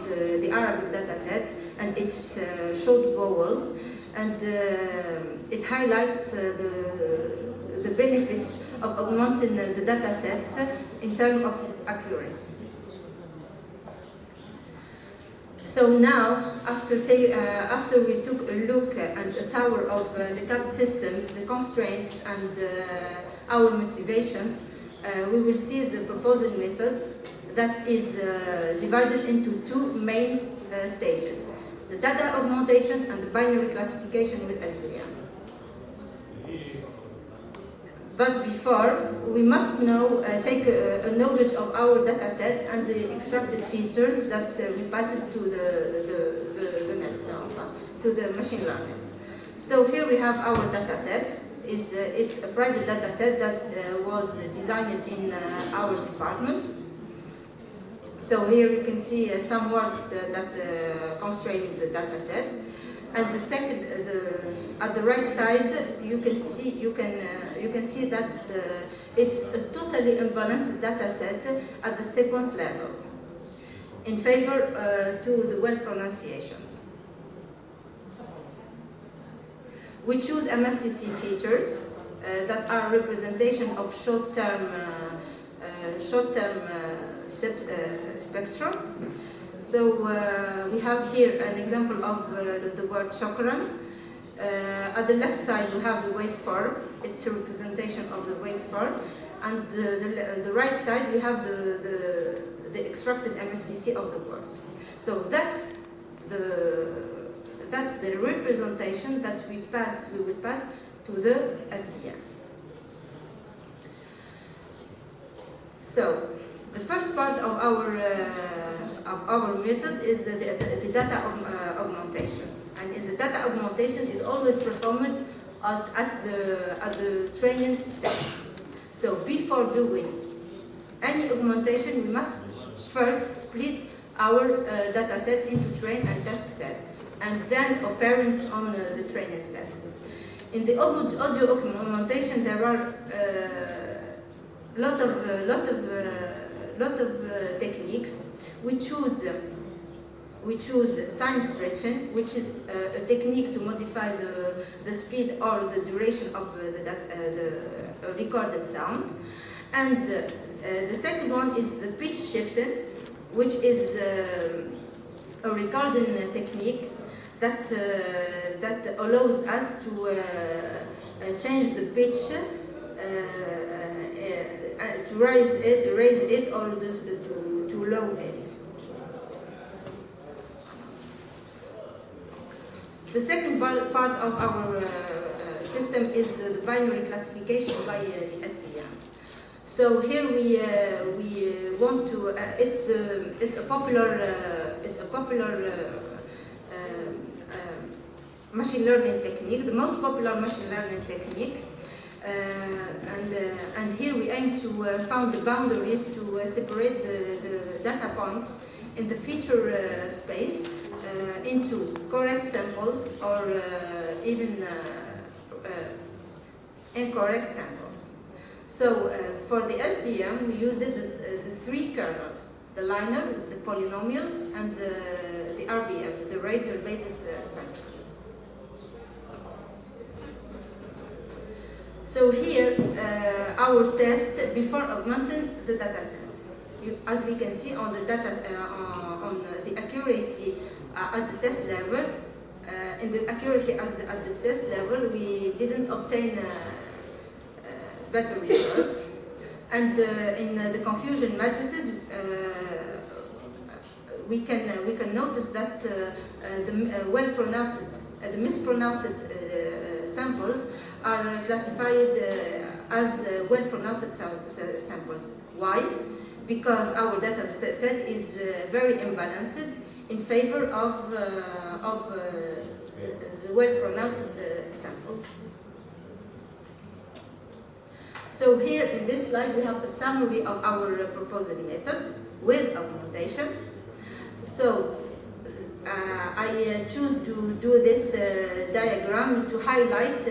the Arabic dataset and its short vowels, and it highlights the benefits of augmenting the datasets in terms of accuracy. So now, after we took a look at the tower of the CAPT systems, the constraints, and our motivations, we will see the proposed method that is divided into two main stages: the data augmentation and the binary classification with SVM. But before, we must take a knowledge of our dataset and the extracted features that we pass it to the net, to the machine learning. So here we have our dataset. It's a private dataset that was designed in our department. So here you can see some words that constrain the dataset. And the second, at the right side, you can see that it's a totally imbalanced data set at the sequence level, in favor to the well pronunciations. We choose MFCC features that are representation of short-term spectrum. So we have here an example of the word shukran. At the left side we have the waveform. It's a representation of the waveform. And the right side we have the extracted MFCC of the word. So that's the representation that we will pass to the SVM. So the first part of our method is the data augmentation, and in the data augmentation is always performed at the training set. So before doing any augmentation, we must first split our data set into train and test set, and then operate on the training set. In the audio augmentation, there are lot of techniques. We choose time stretching, which is a technique to modify the speed or the duration of the recorded sound. And the second one is the pitch shifting, which is a recording technique that allows us to change the pitch, to raise it or to lower it. The second part of our system is the binary classification by the SVM. So here we want to. It's a popular machine learning technique, the most popular machine learning technique. And here we aim to find the boundaries to separate the data points in the feature space into correct samples or even incorrect samples. So for the SVM, we use the three kernels: the liner, the polynomial, and the RBF, the radial basis function. So here, our test before augmenting the dataset. as we can see on the data, on the accuracy at the test level, in the accuracy at the test level, we didn't obtain better results. And in the confusion matrices, we can notice that the well-pronounced, the mispronounced samples are classified as well-pronounced samples. Why? Because our data set is very imbalanced in favor of the well-pronounced samples. So here in this slide we have a summary of our proposed method with augmentation. So I choose to do this diagram to highlight,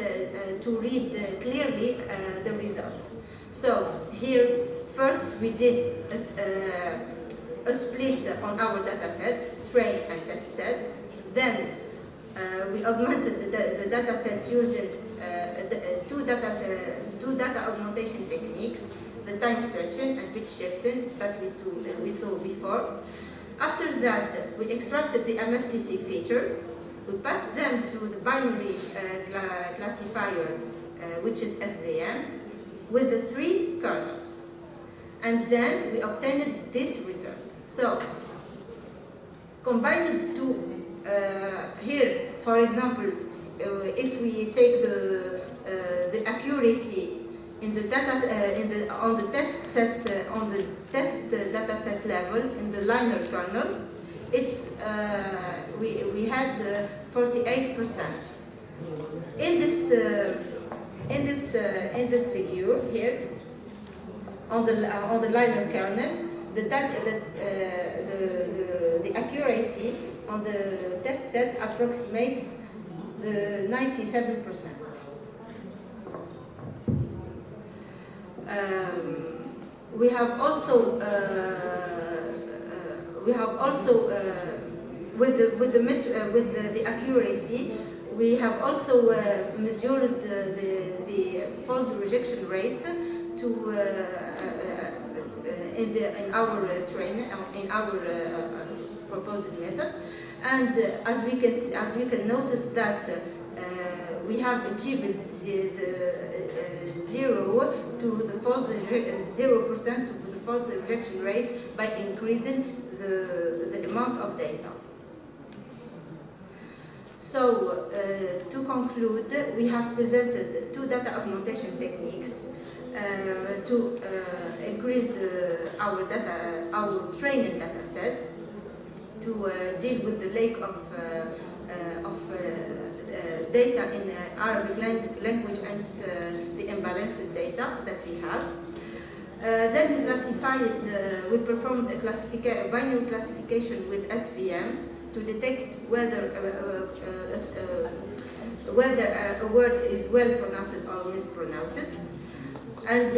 to read clearly the results. So here, first we did a split on our data set, train and test set. Then we augmented the data set using two data augmentation techniques, the time stretching and bit shifting that we saw before. After that, we extracted the MFCC features. We passed them to the binary classifier, which is SVM, with the 3 kernels. And then we obtained this result. So, combined to here, for example, if we take the accuracy in the data on the test set on the test data set level in the liner kernel, it's we had 48%. In this figure here on the liner kernel, the accuracy on the test set approximates the 97%. We have also with the accuracy, we have also measured the false rejection rate to in our proposed method, and as we can notice that we have achieved the 0% to the false rejection rate by increasing the amount of data. So to conclude, we have presented 2 data augmentation techniques to increase our training data set, to deal with the lack of data in Arabic language and the imbalanced data that we have. Then we classified, we performed a binary classification with SVM to detect whether a word is well pronounced or mispronounced. And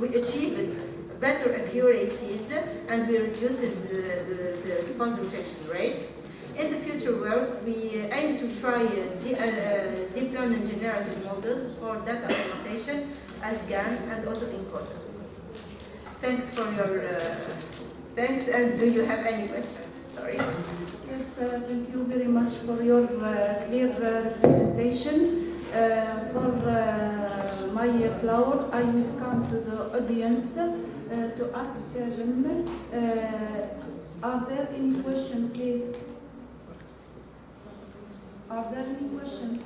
we achieved better accuracies and we reduced the false rejection rate. In the future work, we aim to try deep learning generative models for data augmentation as GAN and autoencoders. Thanks for your thanks, and do you have any questions? Sorry. Yes, thank you very much for your clear representation. For my flower, I will come to the audience to ask them. Are there any questions, please? Are there any questions?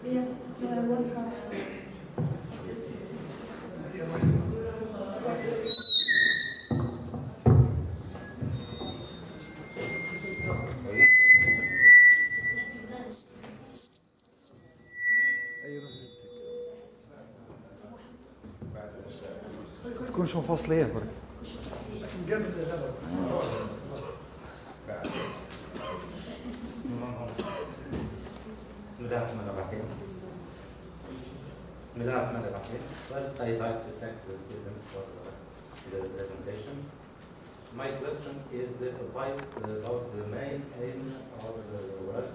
Yes, welcome. تكون شو فصلية برك بسم الله الرحمن الرحيم. بسم الله الرحمن الرحيم. First, I'd like to thank the student for the presentation. My question is about the main aim of the work.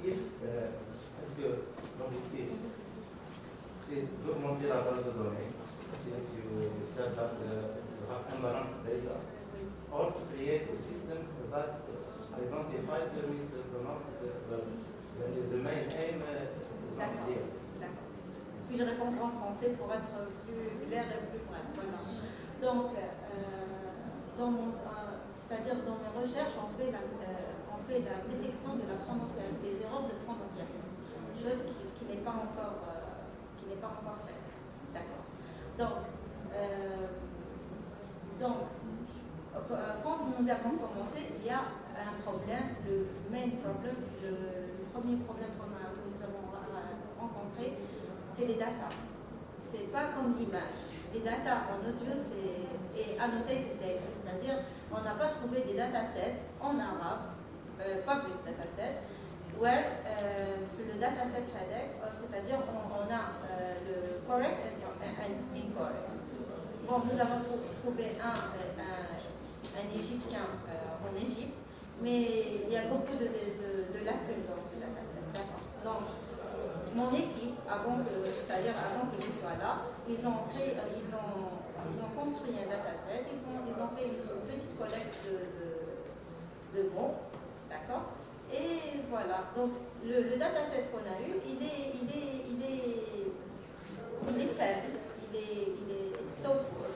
if est-ce que l'objectif c'est d'augmenter la base de données, since you said that you have unbalanced data, or to create a system that identifies the mispronounced verbs. The main aim is not clear. D'accord. Puis je répondrai en français pour être plus clair et plus bref. Voilà. Donc, c'est-à-dire dans mes recherches, on fait la détection de la prononciation, des erreurs de prononciation, chose qui n'est pas encore faite. D'accord. Donc, quand nous avons commencé, il y a un problème, le premier problème que nous avons rencontré, c'est les datas. C'est pas comme l'image. Les datas en audio, c'est annotated data, c'est-à-dire on n'a pas trouvé des datasets en arabe, public dataset, where le dataset headache, c'est-à-dire on a le correct and incorrect. Bon, nous avons trouvé un Égyptien en Égypte, mais il y a beaucoup de lacunes dans ce dataset. Donc, mon équipe, c'est-à-dire avant que je sois là, ils ont construit un dataset, ils ont fait une petite collecte de mots, d'accord? Et voilà, donc le dataset qu'on a eu, il est faible, it's so poor,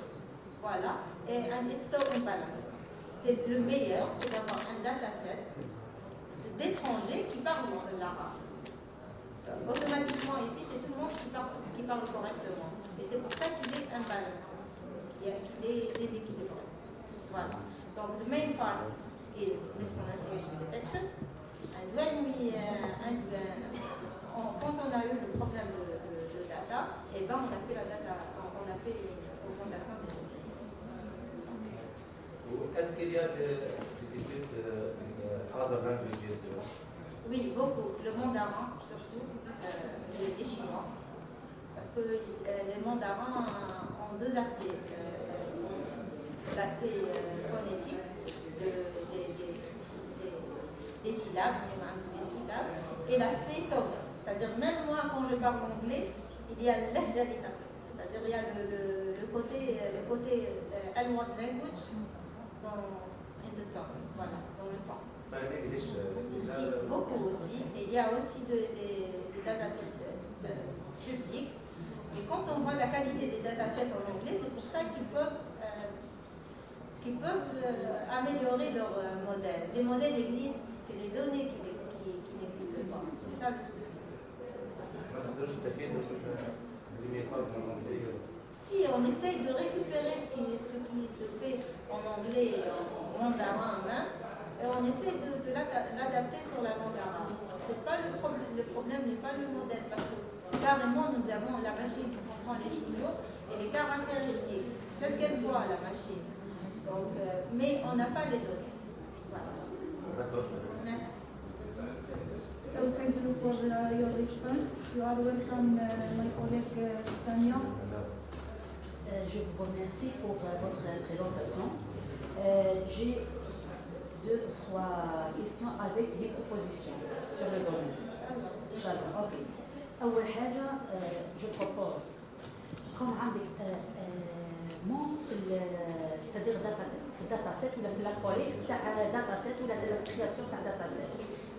voilà, and it's so imbalanced. C'est le meilleur, c'est d'avoir un dataset d'étrangers qui parlent l'arabe. Automatiquement ici, c'est tout le monde qui parle correctement. Et c'est pour ça qu'il est imbalancé, qu'il est déséquilibré. Voilà. Donc, the main part is mispronunciation detection. And when quand on a eu le problème de data, et ben on a fait une augmentation des données. Est-ce qu'il y a des études other languages? Oui, beaucoup. Le mandarin, surtout, les chinois. Parce que les mandarins ont deux aspects. L'aspect phonétique des syllabes, et l'aspect tone. C'est-à-dire, même moi, quand je parle anglais, il y a l'ajjalita. C'est-à-dire, il y a le côté L1 language in the tongue. Voilà, dans le temps. Ici, beaucoup aussi. Et il y a aussi des datasets publics. Et quand on voit la qualité des datasets en anglais, c'est pour ça qu'ils peuvent améliorer leur modèle. Les modèles existent, c'est les données qui n'existent pas. C'est ça le souci. Si on essaye de récupérer ce qui se fait en anglais, en mandarin même, et on essaie de l'adapter sur la langue arabe. C'est pas le problème n'est pas le modèle, parce que carrément nous avons la machine qui comprend les signaux et les caractéristiques. C'est ce qu'elle voit, la machine. Donc, mais on n'a pas les données. Voilà. Merci. So thank you for your response. You are welcome, my colleague Sania. Je vous remercie pour votre présentation. J'ai 2 ou 3 questions avec des propositions sur le domaine. Inch'Allah. Ok. أول حاجة je propose comme عندك c'est-à-dire data set ولا في الكوليك تاع data set ولا الكرياسيون تاع data set.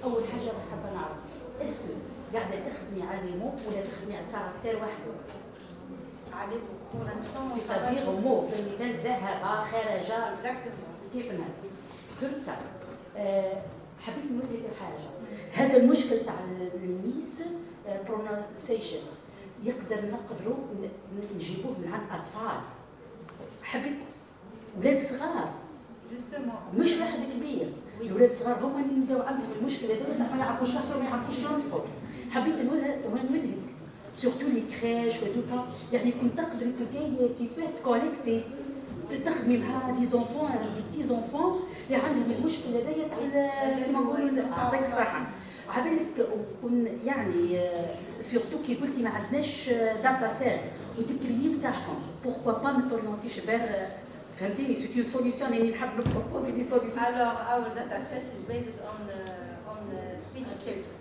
أول حاجة حابة نعرف اسكو قاعدة تخدمي على لي مو ولا تخدمي على كاركتير وحده؟ على pour l'instant c'est-à-dire مو بالمثال ذهب خرج exactement كيف هذا؟ دركا حبيت نقول لك حاجة هذا المشكل تاع الميس pronunciation نقدروا نجيبوه من عند أطفال حبيت ولاد صغار مش واحد كبير الولاد الصغار هما اللي يبداو عندهم المشكله هذه ما يعرفوش يقراو ما يعرفوش ينطقوا حبيت نولد سورتو لي كريش ودوكا يعني كنت تقدري تلقاي كيفاه تكوليكتي تخدمي مع دي زونفون دي زونفون اللي عندهم المشكله هذيا تاع كيما نقولوا يعطيك الصحه عبالك وكن يعني سورتو كي قلتي ما عندناش داتا سيت وتكريي بتاعهم بوركوا با ما تورينتيش بير فهمتيني سي اون سوليسيون اللي نحب نبروبوزي دي سوليسيون. Alors our data set is based on speech children.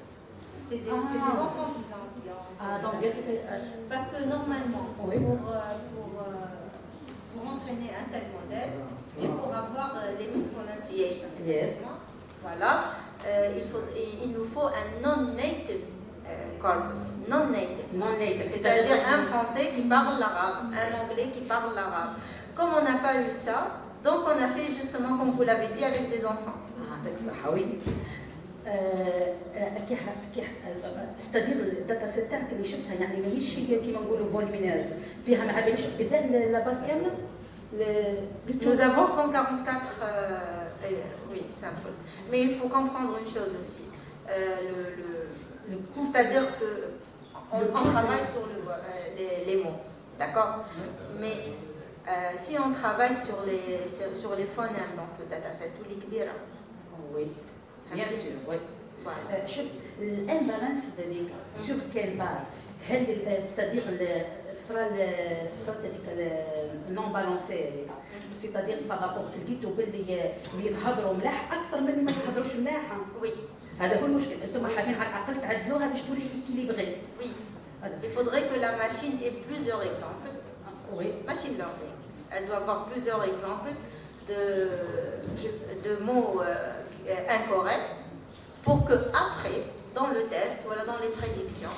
C'est des enfants qui ont donc, parce que normalement, oui. pour entraîner un tel modèle et pour avoir les mispronunciations, Yes. voilà, il nous faut un non-native corpus, non-native, c'est-à-dire un français qui parle l'arabe, un anglais qui parle l'arabe. Comme on n'a pas eu ça, donc on a fait justement, comme vous l'avez dit, avec des enfants. يعطيك الصحة وي ستادير الداتا سيت تاعك اللي شفتها يعني ماهيش كيما نقولوا فولمينوز فيها ما عادش قدام لا باس كامله. Nous avons 144 oui, samples. Mais il faut comprendre une chose aussi. C'est-à-dire, on travaille sur les mots, d'accord? Mais si on travaille sur les phonèmes dans ce dataset, ou les kbira. Oui, bien sûr, oui. Voilà. شوف الامبالانس هذيك سور كيل باز c'est-à-dire صرات هذيك النون بالونسي هذيك c'est-à-dire بارابور لقيتو باللي يتهضروا ملاح اكثر من اللي ما يتهضروش ملاح. Oui. هذا هو المشكل، انتم حابين على الاقل تعدلوها باش تولي ايكيليبري. Oui. Il faudrait que la machine ait plusieurs exemples. Oui. Machine learning. Elle doit avoir plusieurs exemples de mots incorrects pour que après, dans le test, voilà, dans les prédictions,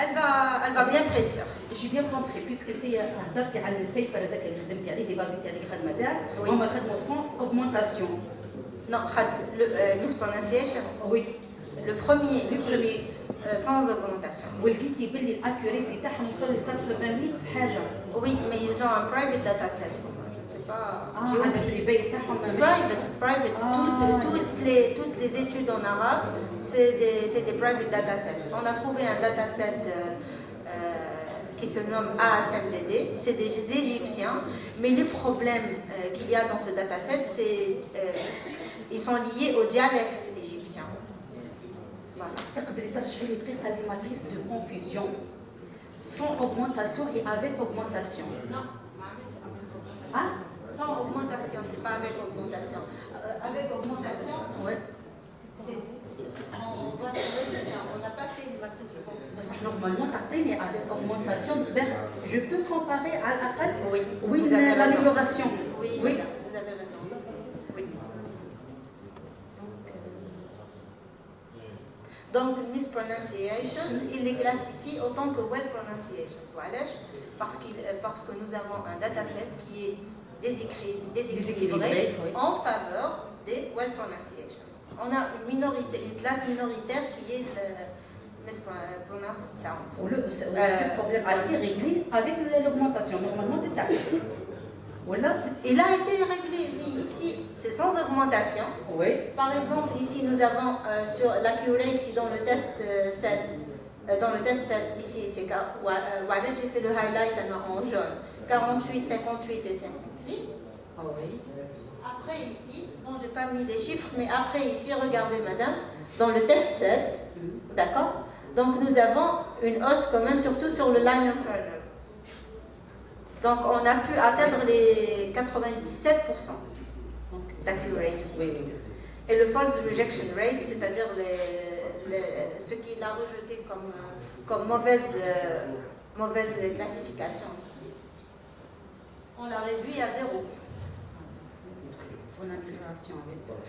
elle va bien prédire. J'ai bien compris, puisque tu هضرتي على البيبر هذاك اللي خدمتي عليه اللي بازيتي عليه الخدمه تاعك هما خدموا sans augmentation. Non, le mispronunciation. Oui. Le premier sans augmentation. ولقيتي باللي الاكيوريسي تاعهم وصل ل 88 حاجه. Oui, mais ils ont un private dataset. Je ne sais pas. J'ai oublié. Private. Toutes les études en arabe, c'est des private datasets. On a trouvé un dataset qui se nomme ASMDD. C'est des Égyptiens, mais les problèmes qu'il y a dans ce dataset, ils sont liés au dialecte égyptien. Voilà. تقدري ترجعي لي دقيقه دي ماتريس دو كونفيزيون sans augmentation et avec augmentation. Non. Ah, sans augmentation, c'est pas avec augmentation. Avec augmentation, ouais. On voit ce résultat. On n'a pas fait une matrice de confusion. بصح normalement تعطيني avec augmentation je peux comparer à l'appel. Oui, oui, vous avez raison. L'amélioration. Oui, oui, vous avez raison. Oui. Donc, mispronunciations, il les classifie autant que well pronunciations. Parce que nous avons un dataset qui est déséquilibré oui. en faveur des well pronunciations. On a une classe minoritaire qui est le mispronounced sounds. Ce problème a été réglé avec l'augmentation. Normalement, tu t'arrives. Voilà. Il a été réglé, oui, ici, c'est sans augmentation. Oui. Par exemple, ici, nous avons sur l'accuracy dans le test 7. Dans le test 7, ici, c'est voilà, j'ai fait le highlight en jaune. 48, 58 et 58. Ah oui. Après, ici, bon, j'ai pas mis les chiffres, mais après, ici, regardez, madame, dans le test 7, d'accord? Donc, nous avons une hausse quand même, surtout sur le liner kernel. Donc, on a pu atteindre les 97% d'accuracy. Oui, oui. Et le false rejection rate, c'est-à-dire ce qu'il a rejeté comme mauvaise classification ici, on l'a réduit à 0. Bonne amélioration avec vous.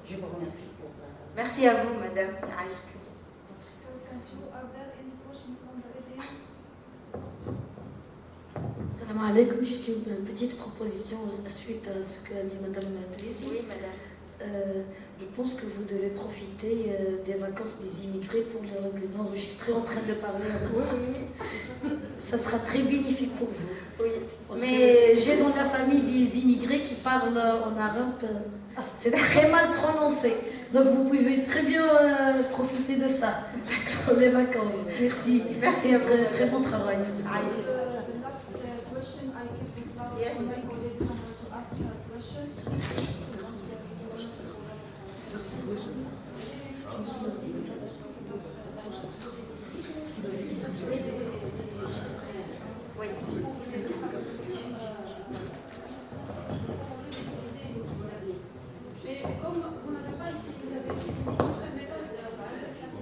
Je vous remercie pour... Merci à vous, madame. Aïchk. Salam alaikum, juste une petite proposition suite à ce qu'a dit Madame Trissi. Oui, Madame. Je pense que vous devez profiter des vacances des immigrés pour les enregistrer en train de parler. Oui. Ça sera très bénéfique pour vous. Oui, mais j'ai dans la famille des immigrés qui parlent en arabe. C'est très mal prononcé. Donc vous pouvez très bien profiter de ça pour les vacances. Merci. Merci à vous. Très bon travail. Merci. Yes. Oui. Mais comme vous n'avez pas ici, vous avez utilisé une seule méthode, une seule classe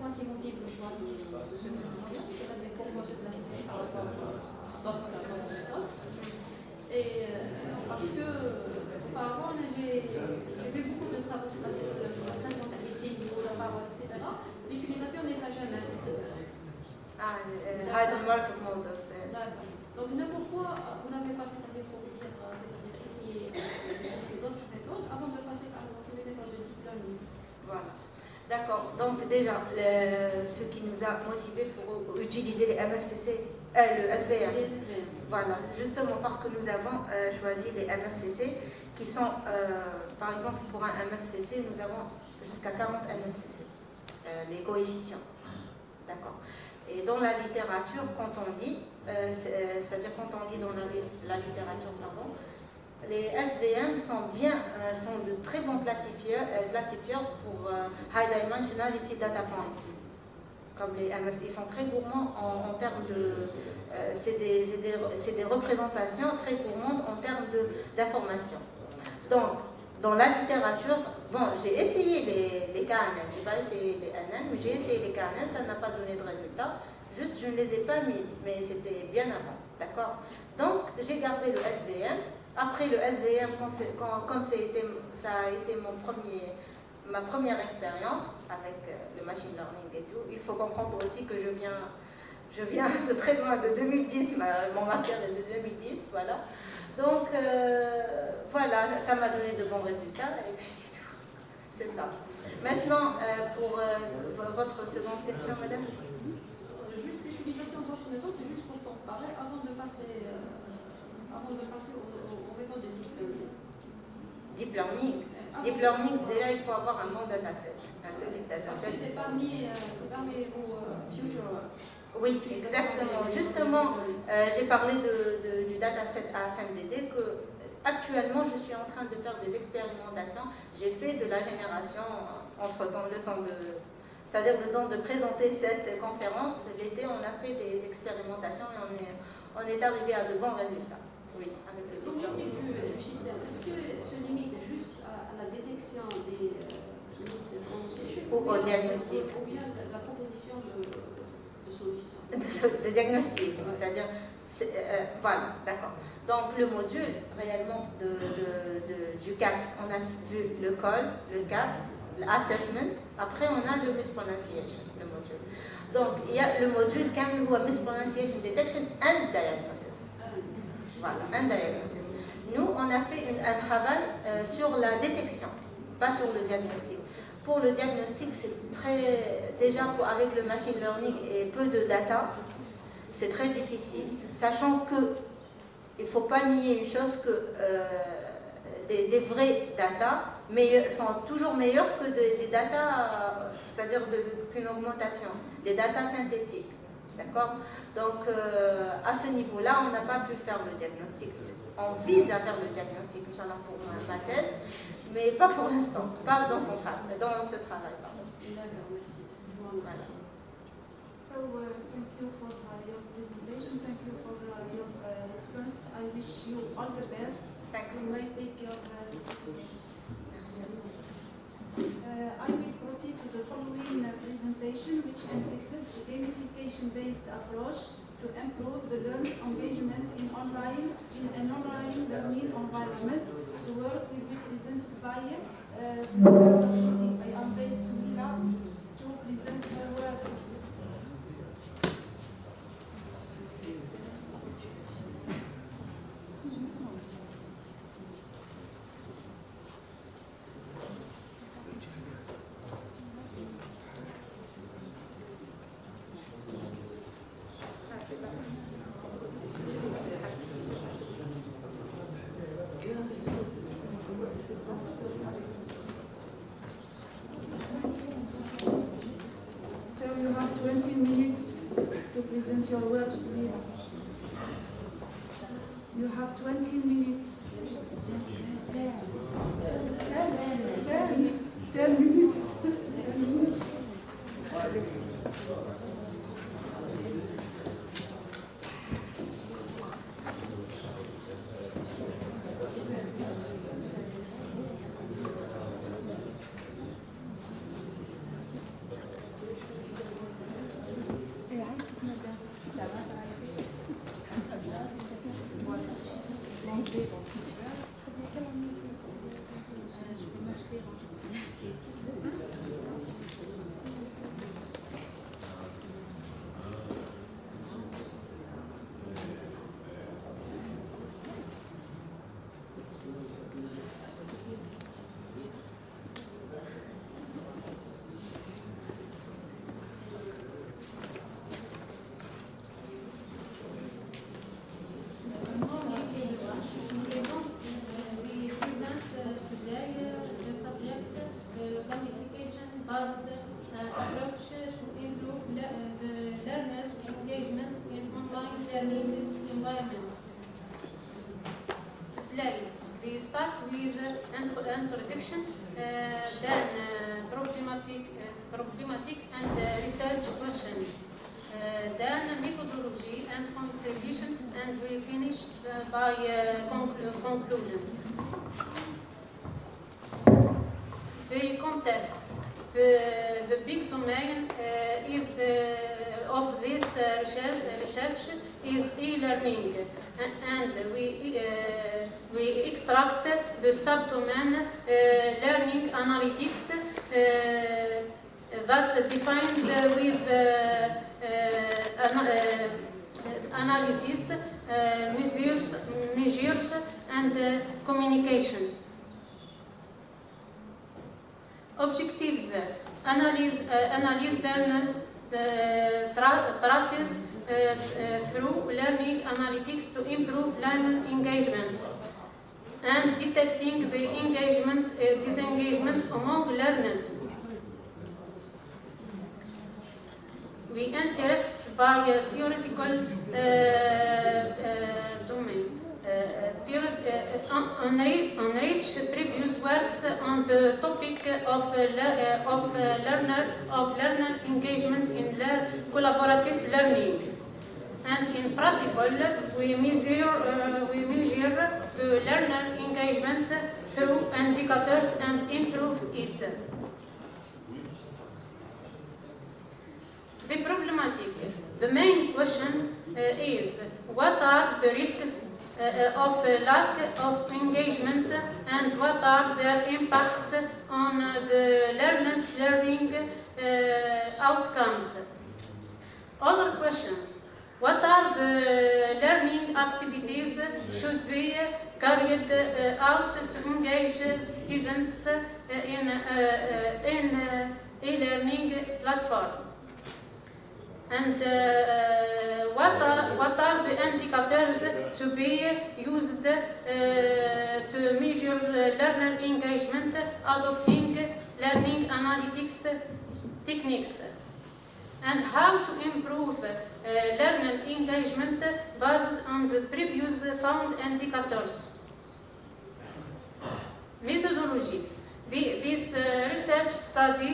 point qui motive le choix de se classifier, c'est-à-dire pourquoi se classifier par rapport à d'autres méthodes. Et parce que auparavant, j'ai fait beaucoup de travaux, c'est-à-dire le traitement des signes, la parole, etc. L'utilisation des SHML, etc. Hidden Markup Models. D'accord. Donc, pourquoi vous n'avez pas, c'est-à-dire pour dire, c'est-à-dire essayer d'autres méthodes avant de passer par les méthodes de deep learning? Voilà. D'accord. Donc déjà, ce qui nous a motivés pour utiliser les MFCC, le SVM. Les SVM. Voilà, justement parce que nous avons choisi les MFCC qui sont, par exemple, pour un MFCC, nous avons jusqu'à 40 MFCC, les coefficients. D'accord. Et dans la littérature, quand on lit, c'est-à-dire quand on lit dans la littérature, pardon, les SVM sont de très bons classifieurs pour High Dimensionality Data Points. Comme les MF, ils sont très gourmands en termes de... c'est des représentations très gourmandes en termes d'informations. Donc, dans la littérature, bon, j'ai essayé les KNN, je n'ai pas essayé les NN, mais j'ai essayé les KNN, ça n'a pas donné de résultat. Juste, je ne les ai pas mises, mais c'était bien avant, d'accord? Donc, j'ai gardé le SVM. Après le SVM, comme ça a été ma première expérience avec le machine learning et tout, il faut comprendre aussi que je viens de très loin, de 2010, mon master est de 2010, voilà. Donc, voilà, ça m'a donné de bons résultats et puis c'est tout. C'est ça. Maintenant, pour votre seconde question, madame. Juste l'utilisation de votre méthode, juste pour comparer, avant de passer aux méthodes de deep learning. Deep learning. Deep learning, déjà, il faut avoir un bon dataset, un solide dataset. Parce que c'est parmi vos future. Oui, exactement. Justement, j'ai parlé du dataset ASMDD que actuellement, je suis en train de faire des expérimentations. J'ai fait de la génération entre-temps, c'est-à-dire le temps de présenter cette conférence. L'été, on a fait des expérimentations et on est arrivé à de bons résultats. Oui, avec le deep learning. L'objectif du système, est-ce que se limite juste à la détection des misprononciations ou au diagnostic? Ou bien la proposition de solutions? De diagnostic, c'est-à-dire, voilà, d'accord. Donc le module réellement du CAPT, on a vu le call, le CAPT, l'assessment, après on a le mispronunciation, le module. Donc il y a le module CAML ou mispronunciation detection and diagnosis. Voilà, un diagnosis. Nous, on a fait un travail sur la détection, pas sur le diagnostic. Pour le diagnostic, c'est très... Déjà, avec le machine learning et peu de data, c'est très difficile. Sachant qu'il ne faut pas nier une chose, que des vrais data sont toujours meilleurs que des data, c'est-à-dire qu'une augmentation, des data synthétiques. D'accord? Donc, à ce niveau-là, on n'a pas pu faire le diagnostic. On vise à faire le diagnostic, Inch'Allah, pour ma thèse, mais pas pour l'instant, pas dans ce travail. D'accord, merci. Voilà. So, thank you for your presentation. Thank you for your response. I wish you all the best. Thanks. You may take your certificate. Merci. I will proceed to the following presentation, which entitled the gamification-based approach to improve the learner's engagement in an online learning environment. The work will be presented by Sumila Sarjidi. I invite Sumila to present her work. You have 20 minutes to present your work, Sumila. You have 20 minutes. 10 minutes. 10 minutes. learning environment. Play. We start with introduction, then problematic and research questions, then methodology and contribution, and we finish by conclusion. The context. The big domain of this research is e-learning, and we extract the subdomain learning analytics that defined with analysis, measures, and communication. Objectives: analyze learners' traces through learning analytics to improve learner engagement, and detecting the disengagement among learners. We interest by theoretical domain. Enrich previous works on the topic of learner engagement in collaborative learning, and in practical we measure the learner engagement through indicators and improve it. The problematic. The main question is, what are the risks of lack of engagement, and what are their impacts on the learner's learning outcomes? Other questions: what are the learning activities should be carried out to engage students in e-learning platform? And what are the indicators to be used to measure learner engagement, adopting learning analytics techniques? And how to improve learner engagement based on the previous found indicators? Methodology. This research study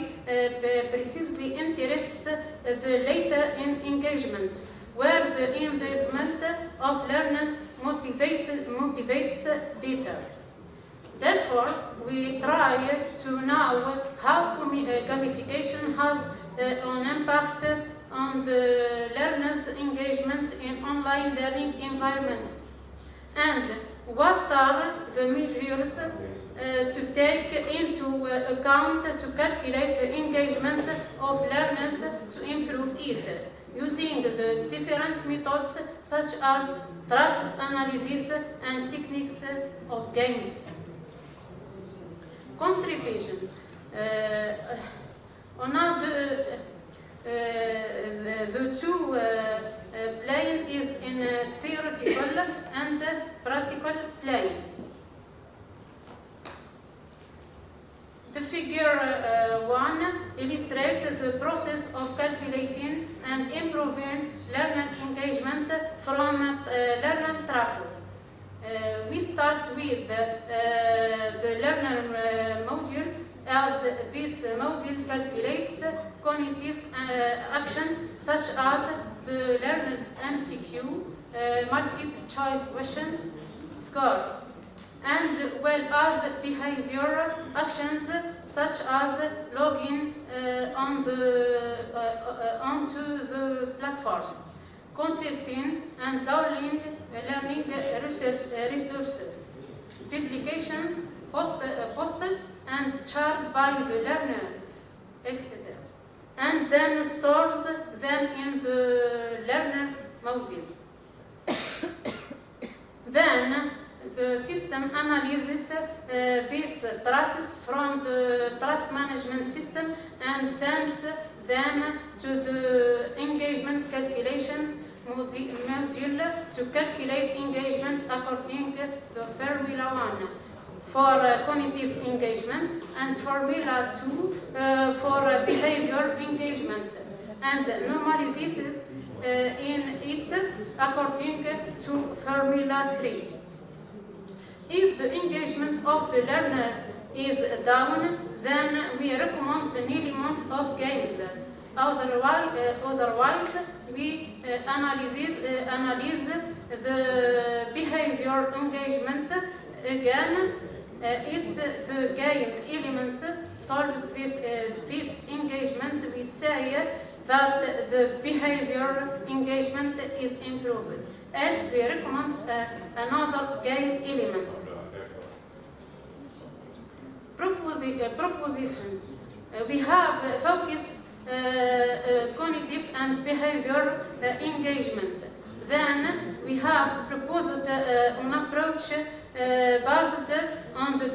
precisely interests the later engagement, where the involvement of learners motivates better. Therefore, we try to know how gamification has an impact on the learners' engagement in online learning environments, and what are the measures to take into account to calculate the engagement of learners to improve it, using the different methods such as traces analysis and techniques of games. Contribution. The two plane is in theoretical and practical plane. The figure 1 illustrates the process of calculating and improving learner engagement from learner traces. We start with the learner module, as this module calculates cognitive action such as the learner's MCQ, multiple choice questions, score, and well as behavior actions such as login onto the platform, consulting and downloading learning resources, publications posted and shared by the learner, etc., and then stores them in the learner module. Then the system analyzes these traces from the trace management system and sends them to the engagement calculations module to calculate engagement according to the Formula 1 for cognitive engagement and Formula 2 for behavior engagement, and normalizes in it according to Formula 3. If the engagement of the learner is down, then we recommend an element of games. Otherwise we analyze the behavior engagement again. The game element solves this engagement. We say that the behavior engagement is improved. Else we recommend another game element. Proposition. We have focus, cognitive and behavior engagement. Then we have proposed an approach based on the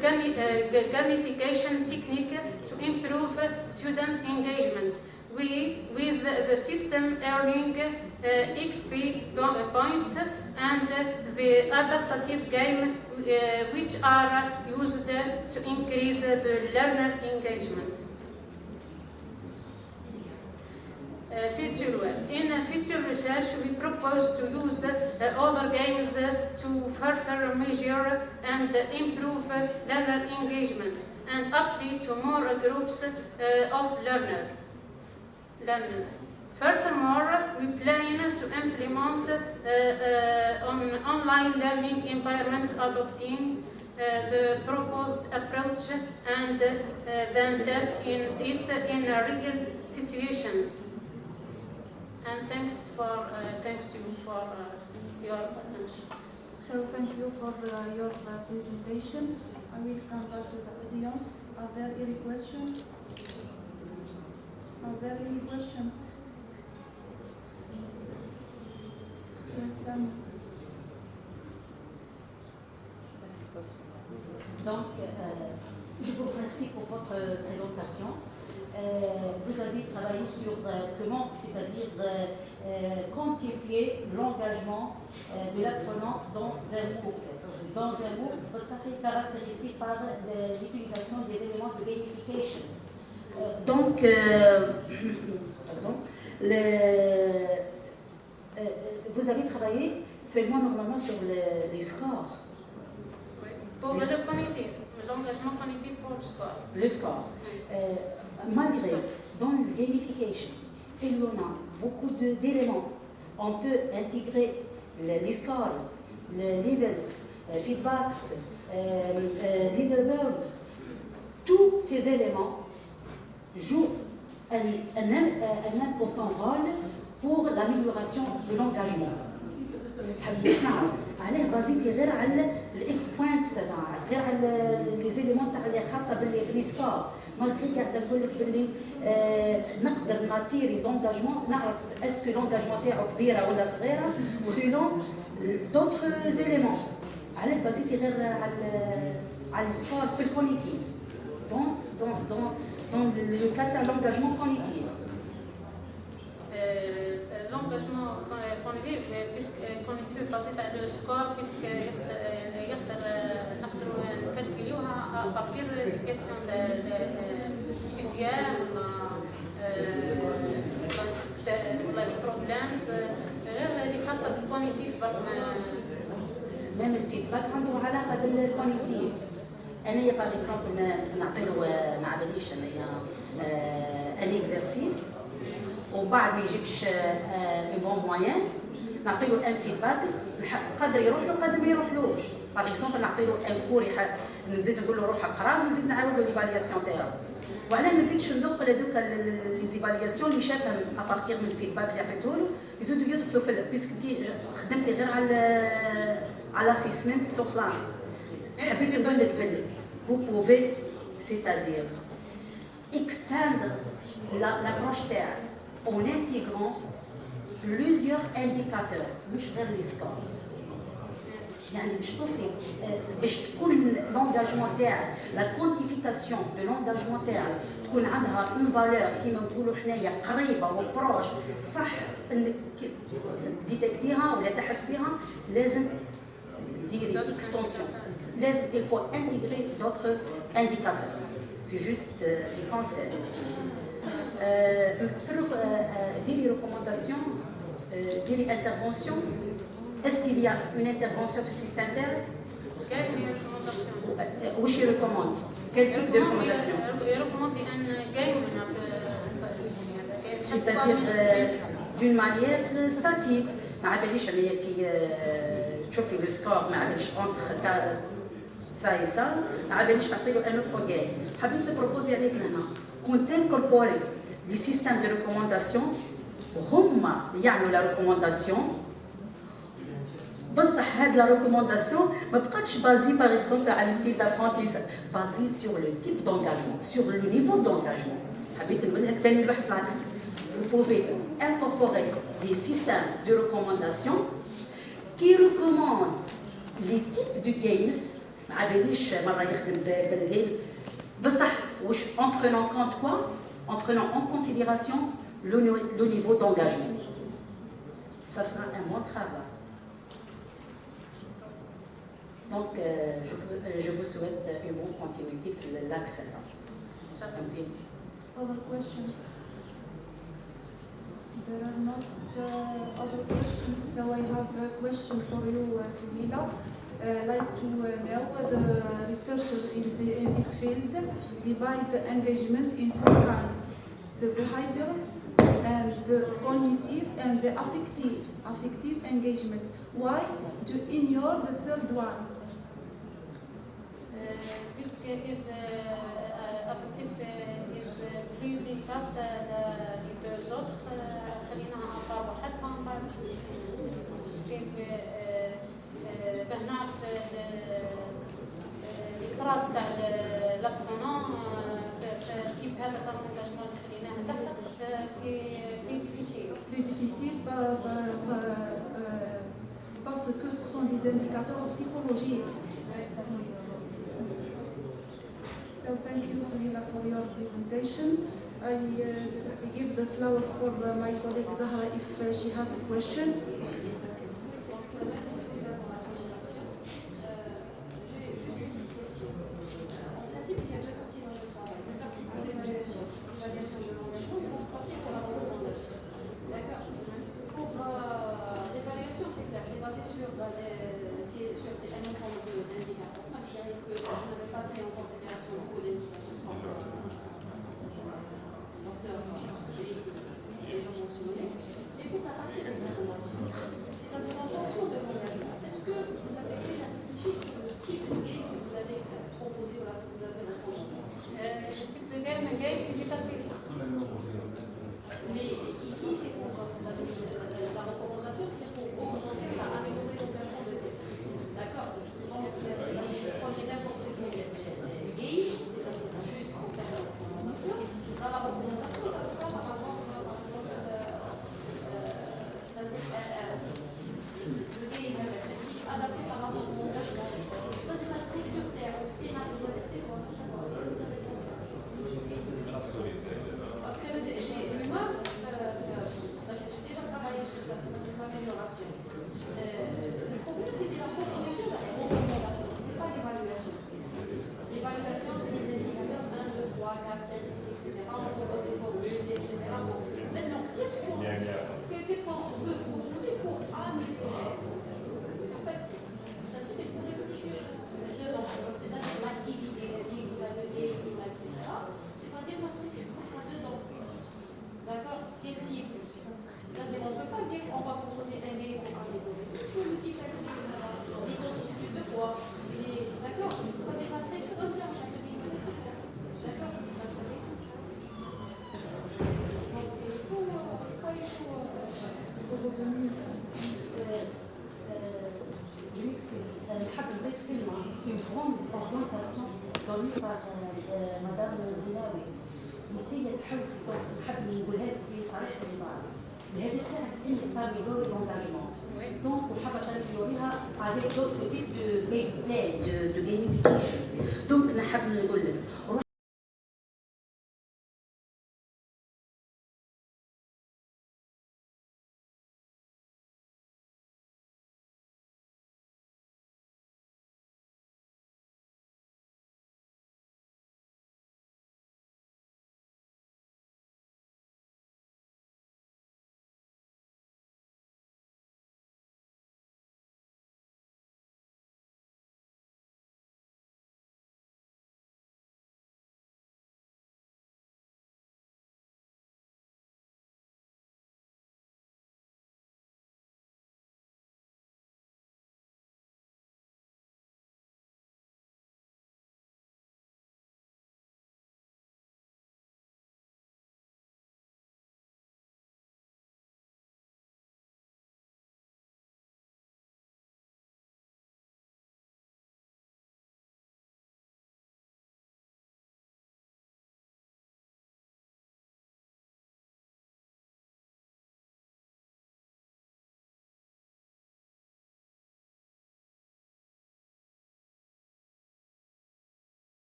gamification technique to improve student engagement. With the system earning XP points and the adaptive game which are used to increase the learner engagement. Future work. In future research, we propose to use other games to further measure and improve learner engagement and apply to more groups of learners. Furthermore, we plan to implement online learning environments adopting the proposed approach and then test it in real situations. And thanks you for your attention. So thank you for your presentation. I will come back to the audience. Are there any questions? Are there any questions? Yes, Donc, je vous remercie pour votre présentation. Vous avez travaillé sur comment, c'est-à-dire quantifier l'engagement de l'apprenant dans un MOOC. Dans un MOOC, ça est caractérisé par l'utilisation des éléments de gamification. Donc, vous avez travaillé seulement normalement sur les scores. Oui. Pour le cognitif, l'engagement cognitif pour le score. Le score. Malgré, dans le gamification, il y en a beaucoup d'éléments. On peut intégrer les scores, les levels, feedbacks, leaderboards. Tous ces éléments jouent un important rôle pour l'amélioration de l'engagement. عليه بازيتي غير على الاكس بوينتس غير على لي زيليمون تاع اللي خاصه باللي سكور مالغري قاعده نقول لك باللي نقدر ناتيري لونجاجمون نعرف اسكو لونجاجمون تاعو كبيره ولا صغيره سيلون دوطخ زيليمون عليه بازيتي غير على السكورز في الكونيتيف دون لو كا تاع لونجاجمون كونيتيف. L'engagement cognitif, puisque basé sur le score, puisque نقدر نكالكوليوها à partir des questions de QCM ولا les problèmes غير اللي خاصة بالكونيتيف ميم الفيدباك عنده علاقة بالكونيتيف. أنا باغ اكزومبل نعطيله ما عباليش انايا ان اكزرسيس وبعد ما يجيبش ان بون موين نعطيله ان فيدباكس قدر يروح له قدر ما يروحلوش. باغ اكزومبل نعطيله ان كور نزيد نقول له روح اقرا ونزيد نعاود له ليفالياسيون تاعو. وعلاه ما نزيدش ندخل هذوك لي زيفالياسيون اللي شافهم ابارتيغ من الفيدباك اللي عطيته له يزيدوا يدخلوا في بيسك انت خدمتي غير على الاسيسمنت سوفلاين. حبيت نقول لك باللي vous pouvez c'est-à-dire extendre l'approche تاعك en intégrant plusieurs indicateurs مش غير لي سكور. يعني باش توصلي باش تكون لونجاجمون تاعك لا كونتيفيكاسيون دو لونجاجمون تاعك تكون عندها اون فالور كيما نقولوا حنايا قريبه وبروش صح ديتكتيها ولا تحس بها لازم ديري اكستنسيون. لازم il faut intégrer d'autres indicateurs. C'est juste des conseils. ديري ريكومونداسيون ديري انترفونسيون. Est-ce qu'il y a une intervention في السيستم تاعك؟ كيف هي الريكومنداسيون؟ وش يريكوموند؟ Quel type de recommandation? يريكوموندي ان جيم في C'est-à-dire d'une manière statique. ما عباليش عليا كي تشوفي لو سكور ما عباليش انتر سا سا ما عباليش تعطيلو ان اوتر جيم. حبيت نبروبوزي عليك هنا كون تنكوربوري لي سيستم دو ريكومونداسيون هما يعملوا لا ريكومونداسيون بصح هاد لا ريكومونداسيون ما بقاتش بازي باغ اكزومبل على ستيل دابرونتيساج بازي سور لو تيب دونجاجمون سور لو نيفو دونجاجمون. حبيت نقول لك ثاني الواحد العكس. Vous pouvez incorporer des systèmes de recommandation qui recommandent les types de games. معليش مرة يخدم بالجيم بصح واش en prenant compte quoi? En prenant en considération le niveau d'engagement. Ça sera un bon travail. Donc je vous souhaite une bonne continuité pour l'axe. Other questions? There are not other questions, so I have a question for you, Suhila. Like to know the researchers in this field divide the engagement in three kinds: the behavioral, and the cognitive, and the affective engagement. Why to ignore the third one? Puisque affectif is plus délicat les deux autres. خلينا نعبر واحد ما نعرفش باسكو باه نعرف لي كراس تاع لابرونون في التيب هذا تاع الانجاجمون اللي خليناه ندخل سي بلي ديفيسيل. Plus difficile parce que ce sont des indicateurs psychologiques. So thank you, Suhila, for your presentation. I give the floor for my colleague Zahra if she has a question. C'est basé sur un ensemble d'indicateurs, malgré qu'on n'avait pas pris en considération beaucoup d'indicateurs déjà mentionnés. Et pour la partie de recommandation, c'est-à-dire en fonction de l'engagement, est-ce que vous avez déjà réfléchi sur le type de game que vous avez proposé, voilà, que vous avez proposé? Le type de game, un game éducatif. Mais ici, c'est pour, c'est-à-dire la recommandation, c'est pour augmenter, améliorer l'engagement de game. D'accord? Donc, c'est-à-dire prenez n'importe quel game, c'est-à-dire juste en faire la recommandation. Dans la recommandation, ça sera par rapport c'est-à-dire le game est-ce qu'il est adapté par rapport au engagement, c'est-à-dire la structure terre, le scénario, c'est quoi, ça sera quoi, est-ce que vous avez pensé à ça? Parce que moi, c'est-à-dire j'ai déjà travaillé sur ça, c'est-à-dire l'amélioration. Le problème, c'était la proposition de la recommandation, ce n'était pas l'évaluation. L'évaluation, c'est des indicateurs 1, 2, 3, 4, 5, 6, etc. On propose des formules, etc. Bon. Maintenant, qu'est-ce qu'on peut proposer pour améliorer? En fait, c'est-à-dire qu'il faut réfléchir dedans. C'est-à-dire l'activité, le game, etc. C'est-à-dire la structure dedans. D'accord? Quel type? C'est-à-dire on ne peut pas dire qu'on va proposer un game pour améliorer. C'est toujours le type d'activité. Il est constitué de quoi? D'accord? C'est-à-dire la structure interne à ce game, etc. D'accord? Je m'excuse. نحب نضيف كلمة une grande orientation donnée par Madame Dinawi. هي تحاول نحب نقولها لك صريح بالعبارة. الهدف تاعك أنت تعملوا l'engagement. Donc وحابة تعملوها avec d'autres types de gameplay, de gamification. Donc نحب نقول لك